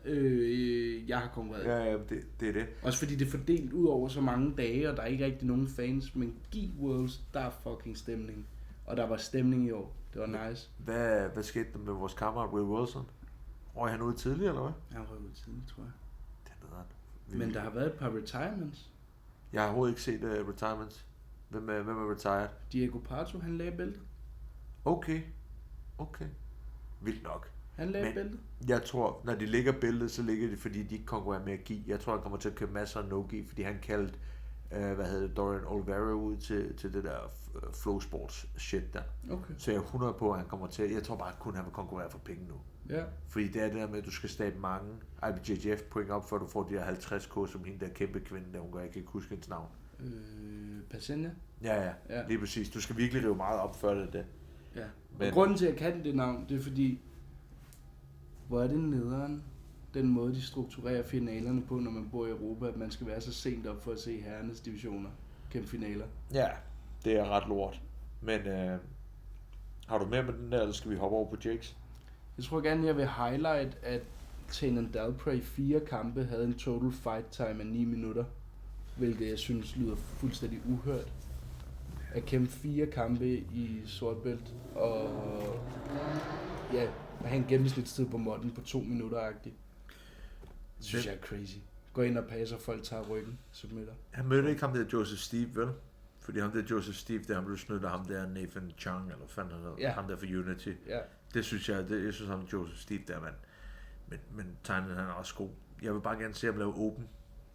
jeg har konkurreret. Ja, det er det. Også fordi det er fordelt ud over så mange dage, og der er ikke rigtig nogen fans. Men Geek Worlds, der er fucking stemning. Og der var stemning i år. Det var nice. Hvad skete der med vores kammerat Will Wilson? Røg han ud tidligere, eller hvad? Han røg ud tidligere, tror jeg. Det er noget. Men der har været et par retirements. Jeg har overhovedet ikke set retirements. Hvem er retired? Diego Pato, han lagde bæltet. Okay. Vildt nok. Han lagde bæltet. Jeg tror, når de lægger bæltet, så ligger det, fordi de ikke konkurrerer med at give. Jeg tror, han kommer til at købe masser af no-gi, fordi han kaldte, Dorian Olivera ud til det der flow sports shit der. Okay. Så jeg er 100 på, at han kommer til. Jeg tror bare kun, han vil konkurrere for penge nu. Ja. Fordi det er det der med, at du skal stable mange IBJJF point op, før du får de der 50k, som hende der kæmpe kvinde, der hun gør, jeg kan ikke huske hendes navn. Patientia? Ja, lige præcis. Du skal virkelig rive meget op, før det. Ja. Men grunden til, at jeg kan det navn, det er fordi, hvor er det nederen, den måde, de strukturerer finalerne på, når man bor i Europa, at man skal være så sent op for at se herrenes divisioner kæmpe finaler. Ja, det er ret lort. Men Har du mere med den der, eller skal vi hoppe over på Jakes? Jeg tror gerne, jeg vil highlight, at Tanan Dalprey 4 kampe havde en total fight time af 9 minutter. Hvilket jeg synes lyder fuldstændig uhørt. At kæmpe 4 kampe i sortbælt, og ja, have en gennemsnitstid på måtten på 2 minutter-agtigt. Det synes jeg er crazy. Gå ind og passer, folk tager ryggen, submitter. Han mødte ikke ham der Joseph Steve, vel? Fordi ham der Joseph Steve, der han blev snydt af ham der Nathan Chang, eller hvad fanden han hedder, ham der for Unity. Ja. Det synes jeg, jeg synes ham Joseph Steve der, mand. Men Tynan, han er også god. Jeg vil bare gerne se ham lave open.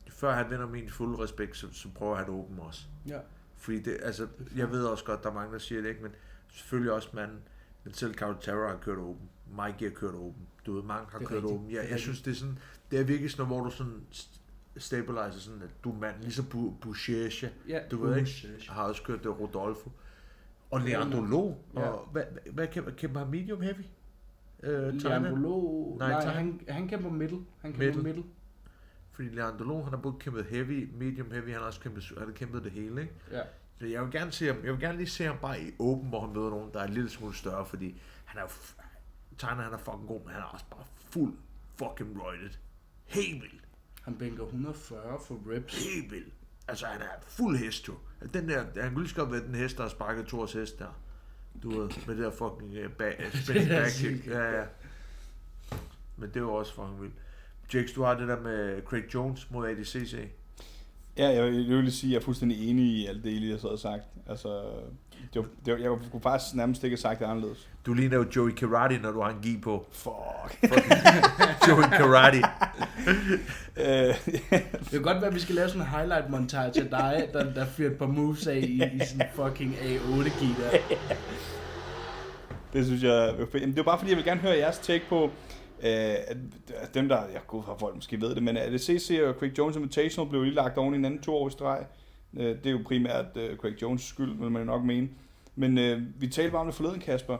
Før han vinder min fulde respekt, så prøver han open også. Ja. Fordi det, altså, jeg ved også godt, der er mange, der siger det, ikke? Men selvfølgelig også, men selv Carl Terra har kørt åben. Mikey har kørt åben. Du ved, mange har kørt åben. Ja, jeg synes, det er sådan, det er virkelig sådan, hvor du sådan stabiliser sådan, at du er mand, ligesom Boucher, ja, du ved ikke, har også kørt det Rodolfo. Og Leandro Lo, og hvad kæmper han, medium heavy? Leandro Lo, nej, han kæmper middle. Han kæmper middle. Fordi Leandro Lo, han har både kæmpet heavy, medium heavy, han har også kæmpet det hele, ikke? Ja. Så jeg vil gerne se ham, jeg vil gerne lige se ham bare i åben, hvor han møder nogen, der er en lille smule større, fordi han er Tynan, han er fucking god, men han er også bare fuld fucking roided. Helt vildt. Han bænker 140 for reps. Helt vildt. Altså, han er fuld hest, jo. Den der, han kunne lige så godt være den hest, der har sparket Thors hest der. Du ved, med det der fucking backkick. Ja. Men det var også fucking vildt. Jakes, du har det der med Craig Jones mod ADCC. Ja, jeg vil lige sige, at jeg er fuldstændig enig i alt det, jeg så har sagt. Altså, jeg kunne faktisk nærmest ikke have sagt det anderledes. Du ligner jo Joey Karate, når du har en gi på. Fuck. Joey Karate. Det kan godt være, at vi skal lave sådan en highlight-montage af dig, der fyrer et par moves af i sådan fucking A8-gi der. Det synes jeg. Det var bare fordi, jeg vil gerne høre jeres take på, dem der, jeg går fra folk måske ved det, men ADCC og Craig Jones Invitational blev lige lagt oven i en anden 2 år i streg. Det er jo primært Craig Jones' skyld, vil man nok mene. Men vi talte bare om det forleden, Kasper,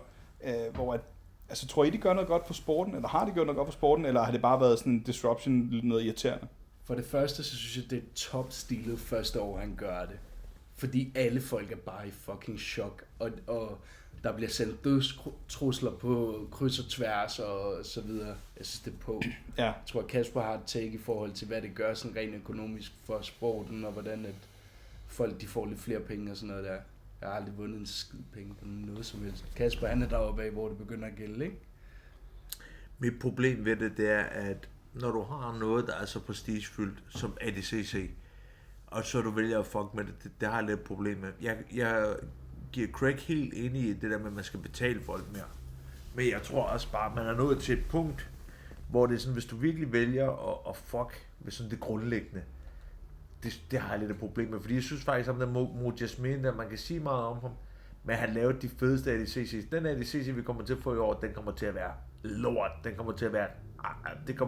hvor at, altså, tror I, de gør noget godt for sporten, eller har de gjort noget godt for sporten, eller har det bare været sådan en disruption, noget irriterende? For det første, så synes jeg, det er top-stilet første år, han gør det. Fordi alle folk er bare i fucking chok, og der bliver sendt dødstrusler på kryds og tværs og så videre. Jeg synes, det er på. Ja. Jeg tror, Kasper har et take i forhold til, hvad det gør sådan rent økonomisk for sporten, og hvordan at folk de får lidt flere penge og sådan noget der. Jeg har aldrig vundet en skid penge på noget som helst. Kasper, han er deroppe af, hvor det begynder at gælde, ikke? Mit problem ved det er, at når du har noget, der er så prestigefyldt som ADCC, og så du vælger at fuck med det har jeg lidt problem med. Jeg giver Craig helt ind i det der med, at man skal betale folk mere. Men jeg tror også bare, at man er nået til et punkt, hvor det er sådan, hvis du virkelig vælger at fuck med sådan det grundlæggende, det har jeg lidt et problem med. Fordi jeg synes faktisk, om der mod Jasmine, der man kan sige meget om ham, men han lavede de fedeste ADCC's. Den ADCC, vi kommer til at få i år, den kommer til at være lort. Det kommer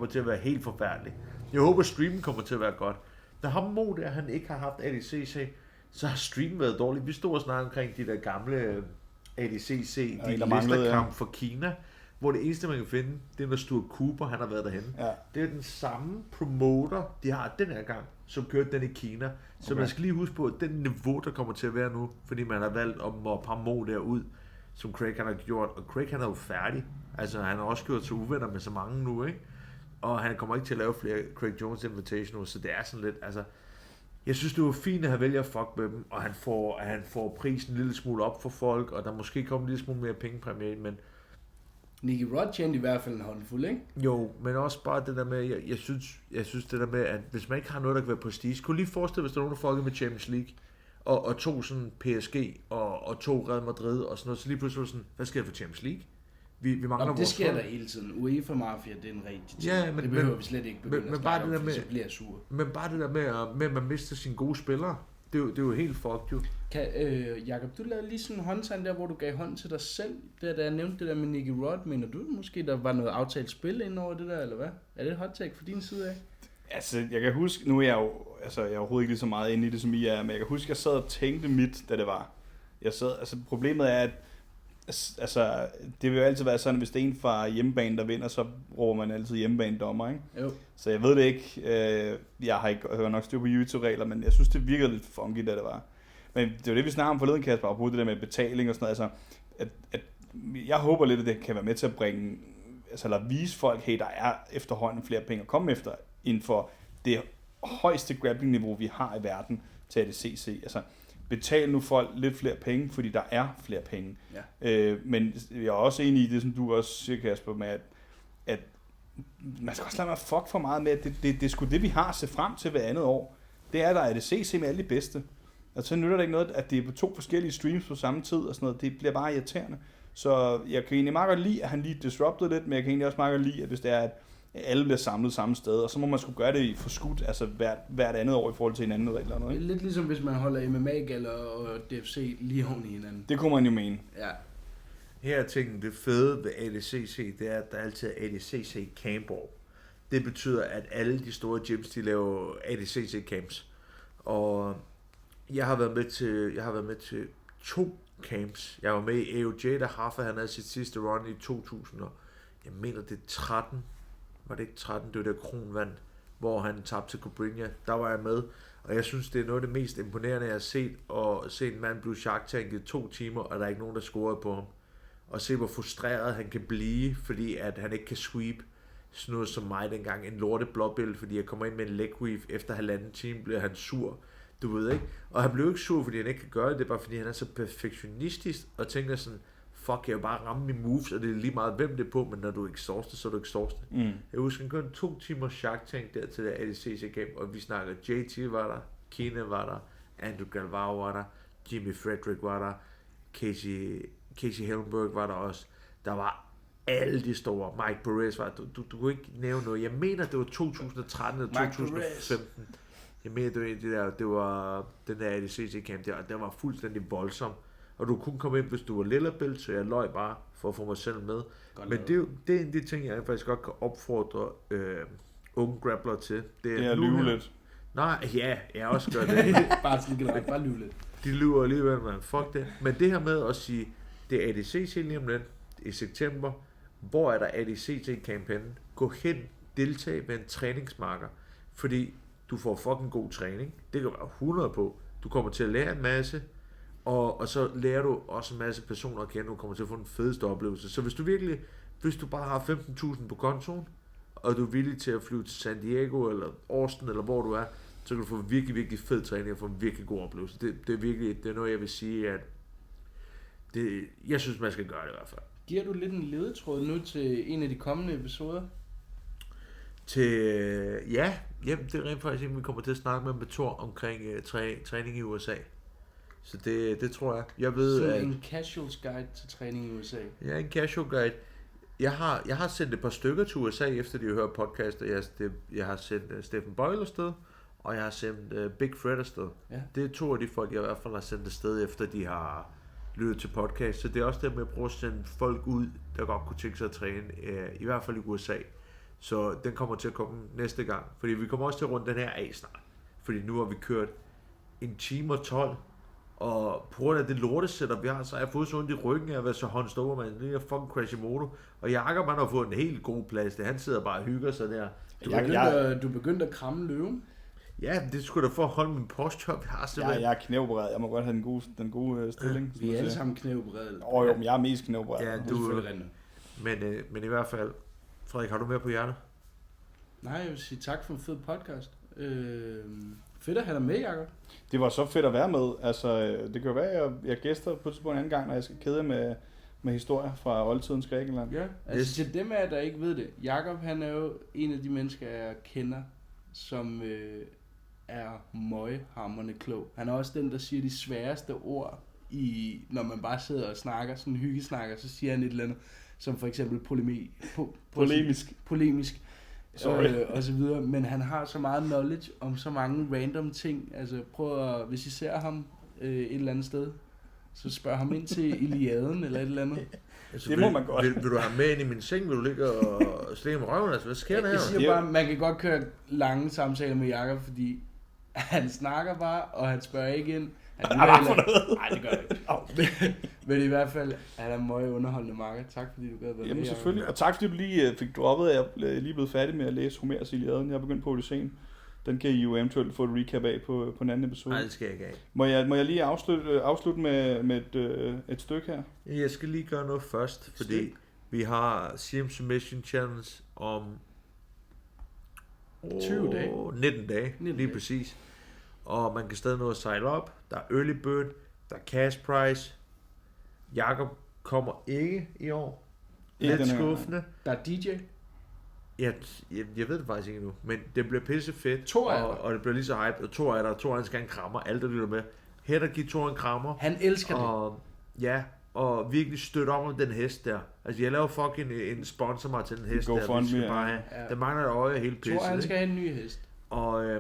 til at være helt forfærdeligt. Jeg håber, streamen kommer til at være godt. Da ham mod der, han ikke har haft ADCC, så har streamen været dårlig. Vi stod og snakkede omkring de der gamle ADCC, de listerkamp for Kina, hvor det eneste, man kan finde, det er, når Stuart Cooper, han har været derhenne. Ja. Det er den samme promoter, de har den her gang, som kørte den i Kina. Så man skal lige huske på, at den niveau, der kommer til at være nu, fordi man har valgt at moppe ham mod derud, som Craig han har gjort, og Craig han er jo færdig. Altså, han har også gjort til uvenner med så mange nu, ikke? Og han kommer ikke til at lave flere Craig Jones Invitational, så det er sådan lidt, altså, jeg synes, det var fint, at han vælger at fuck med dem, og han får prisen en lille smule op for folk, og der måske kommer en lille smule mere pengepræmie, men Nicky Rod tjente i hvert fald en håndfuld, ikke? Jo, men også bare det der med, jeg synes det der med, at hvis man ikke har noget, der kan være prestige, kunne lige forestille, hvis der er nogen, der fuckede med Champions League, og tog sådan PSG, og tog Real Madrid, og sådan noget, så lige pludselig sådan, hvad sker der for Champions League? Vi mangler vores. Det sker der hele tiden. UEFA Mafia, det er en rigtig ting. Ja, men, det behøver vi slet ikke begynde at snakke om, så bliver jeg sur. Men bare det der med at man mister sine gode spillere, det er jo helt fucked, jo. Jakob, du lavede lige sådan en håndtegn der, hvor du gav hånd til dig selv. Da jeg nævnte det der med Nicky Rod, mener du måske, der var noget aftalt spil ind over det der, eller hvad? Er det et hot take fra din side af? Altså, jeg kan huske, nu er jeg jo, altså, jeg er overhovedet ikke lige så meget inde i det, som I er, men jeg kan huske, jeg sad og tænkte mit, da det var. Problemet er, at altså, det vil jo altid være sådan, at hvis det er en fra hjemmebane, der vinder, så råber man altid hjemmebane-dommer, ikke? Jo. Så jeg ved det ikke. Jeg har ikke hørt nok styr på YouTube-regler, men jeg synes, det virkede lidt funky, da det var. Men det var det, vi snakkede om forleden, Kasper, og det der med betaling og sådan noget. Altså, jeg håber lidt, at det kan være med til at bringe, altså eller vise folk, hey, der er efterhånden flere penge at komme efter, inden for det højeste grappling-niveau, vi har i verden til ADCC. Altså, betal nu folk lidt flere penge, fordi der er flere penge. Ja. Men jeg er også enig i det, som du også siger, Kasper, med at man skal også lade mig fuck for meget med, at det er sgu det, vi har at se frem til hver andet år. Det er der ADCC med alle de bedste. Altså, så nytter det ikke noget, at det er på 2 forskellige streams på samme tid og sådan noget. Det bliver bare irriterende. Så jeg kan egentlig meget godt lide, at han lige disrupted lidt, men jeg kan egentlig også meget godt lide, at hvis det er, at alle bliver samlet samme sted, og så må man sgu gøre det for skudt, altså hvert andet år i forhold til hinanden eller noget. Ikke? Lidt ligesom hvis man holder MMA-galler og DFC lige oven i hinanden. Det kunne man jo mene. Ja. Her er tingen, det fede ved ADCC, det er, at der altid er ADCC campår. Det betyder, at alle de store gyms, de laver ADCC camps. Og jeg har været med til 2 camps. Jeg var med i AOJ, da Rafa han havde sit sidste run i 2000. Jeg mener, det er 13. Var det ikke 13? Det var der Kron vandt, hvor han tabte til Cobrinha. Der var jeg med. Og jeg synes, det er noget af det mest imponerende, jeg har set. Og se en mand blive shark-tanket i 2 timer, og der er ikke nogen, der scorede på ham. Og se, hvor frustreret han kan blive, fordi at han ikke kan sweep. Sådan noget som mig dengang. En lorte blåbælte, fordi jeg kommer ind med en leg weave. Efter 1,5 time bliver han sur. Du ved ikke. Og han blev ikke sur, fordi han ikke kan gøre det. Det er bare fordi, han er så perfektionistisk. Og tænker sådan, fuck, jeg vil bare ramme mine moves. Og det er lige meget, hvem det er på. Men når du er exhausted, så er du exhausted. Jeg husker, han kørte 2 timer Shark Tank der til det ADCC Camp. Og vi snakker, JT var der. Kina var der. Andrew Galvao var der. Jimmy Frederick var der. Casey Hellenberg var der også. Der var alle de store. Mike Perez var der. Du kunne ikke nævne noget. Jeg mener, det var 2013 eller 2015. Jeg mener, det var den der ADCC camp der, og det var fuldstændig voldsom. Og du kunne komme ind, hvis du var lille bælt, så jeg løj bare for at få mig selv med. Men det er en af de ting, jeg faktisk godt kan opfordre unge grappler til. Det er lyve lidt. Nej, ja, jeg også gør det. bare lyve lidt. De lyver alligevel, man. Fuck det. Men det her med at sige, det er ADCC lige om lidt i september. Hvor er der ADCC-kampagnen? Gå hen, deltag med en træningsmarker. Fordi du får fucking god træning. Det kan være 100 på. Du kommer til at lære en masse. Og så lærer du også en masse personer at kende. Du kommer til at få den fedeste oplevelse. Så hvis du bare har 15.000 på kontoen, og du er villig til at flyve til San Diego, eller Austin, eller hvor du er, så kan du få virkelig, virkelig fed træning og få en virkelig god oplevelse. Det er virkelig, det er noget, jeg vil sige, at jeg synes, man skal gøre det i hvert fald. Giver du lidt en ledetråd nu til en af de kommende episoder? Ja, det er rent faktisk, at vi kommer til at snakke med Thor omkring træning i USA. Så det tror jeg. Jeg ved, så en casual guide til træning i USA? Ja, en casual guide. Jeg har sendt et par stykker til USA, efter de har hørt podcast. Jeg har sendt Stephen Boyle afsted, og jeg har sendt Big Fred afsted. Ja. Det er 2 af de folk, jeg i hvert fald har sendt afsted, efter de har lyttet til podcast. Så det er også det med at prøve at sende folk ud, der godt kunne tænke sig at træne, i hvert fald i USA. Så den kommer til at komme næste gang. Fordi vi kommer også til at runde den her af snart. Fordi nu har vi kørt 1 time og 12. Og på grund af det lortesetup, vi har, så har jeg fået så ondt i ryggen af at være så håndstået, man. Det er fucking Crashimoto. Og Jakob, han har fået en helt god plads. Han sidder bare og hygger sig der. Du begyndte at kramme løven? Ja, det skulle da for at holde min posture. Jeg er knæopereret. Jeg må godt have den gode stilling. Vi er alle sammen knæopereret. Jo, men jeg er mest knæopereret. Ja, men i hvert fald, Frederik, har du mere på hjertet? Nej, jeg vil sige tak for en fed podcast. Fedt at have dig med, Jacob. Det var så fedt at være med. Altså, det kan jo være, at jeg gæster på en anden gang, når jeg skal kæde med historier fra oldtidens Grækenland. Ja, altså til dem af jer, der ikke ved det. Jacob, han er jo en af de mennesker, jeg kender, som er møghamrende klog. Han er også den, der siger de sværeste ord, når man bare sidder og snakker, sådan hyggesnakker, så siger han et eller andet, som for eksempel polemisk. Og så videre, men han har så meget knowledge om så mange random ting. Altså prøv at, hvis I ser ham et eller andet sted, så spørg ham ind til Iliaden eller et eller andet. Altså, det må man godt. Vil du have med ind i min seng? Vil du ligge og slikke med røven? Altså, hvad sker der her? Jeg siger bare, man kan godt køre lange samtaler med Jakob, fordi han snakker bare, og han spørger ikke ind. Nej, det gør det ikke. Men i hvert fald er der meget underholdende, Marker. Tak fordi du gad være med. Jamen selvfølgelig, og tak fordi du lige fik droppet, at jeg lige blevet færdig med at læse Homers Iliaden. Jeg har begyndt på Odysseen. Den kan I jo eventuelt få et recap af på en anden episode. Nej, det skal jeg ikke af. Må jeg lige afslutte med et stykke her? Jeg skal lige gøre noget først, fordi vi har CM Submission Challenge om 20 dage. 19 dage, lige præcis. Og man kan stadig nå at sejle op. Der er early bird, der er cash prize. Jakob kommer ikke i år. Lidt skuffende. Der er DJ. Jeg ved det faktisk ikke endnu, men det bliver pisse fedt, og det bliver lige så hype, og Thor er der, Thor han skal have en krammer, alle der lytter med. Her der giver Thor en krammer. Han elsker og, det. Ja, og virkelig støtte om den hest der. Altså jeg laver fucking en sponsor mig til den hest der, vi skal bare have. Den mangler et øje helt pisse. Thor han skal have en ny hest. Og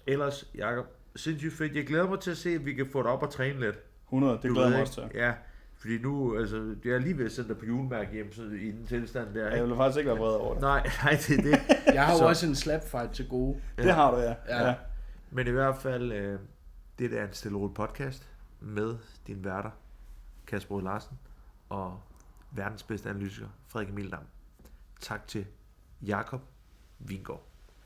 ellers, Jakob, sindssygt fedt. Jeg glæder mig til at se, at vi kan få det op og træne lidt. 100, det glæder mig også til. Ja. Fordi nu, altså, jeg er lige ved at sende dig på julemærke hjem så i den tilstand der. Ikke? Jeg vil faktisk ikke være vred over det. Nej, det er det. Jeg har jo også en slap fight til gode. Ja. Det har du, ja. Men i hvert fald, det er en stille og rolig podcast med dine værter, Kasper Rød Larsen og verdens bedste analytiker, Frederik Emil Dam. Tak til Jakob Vingård.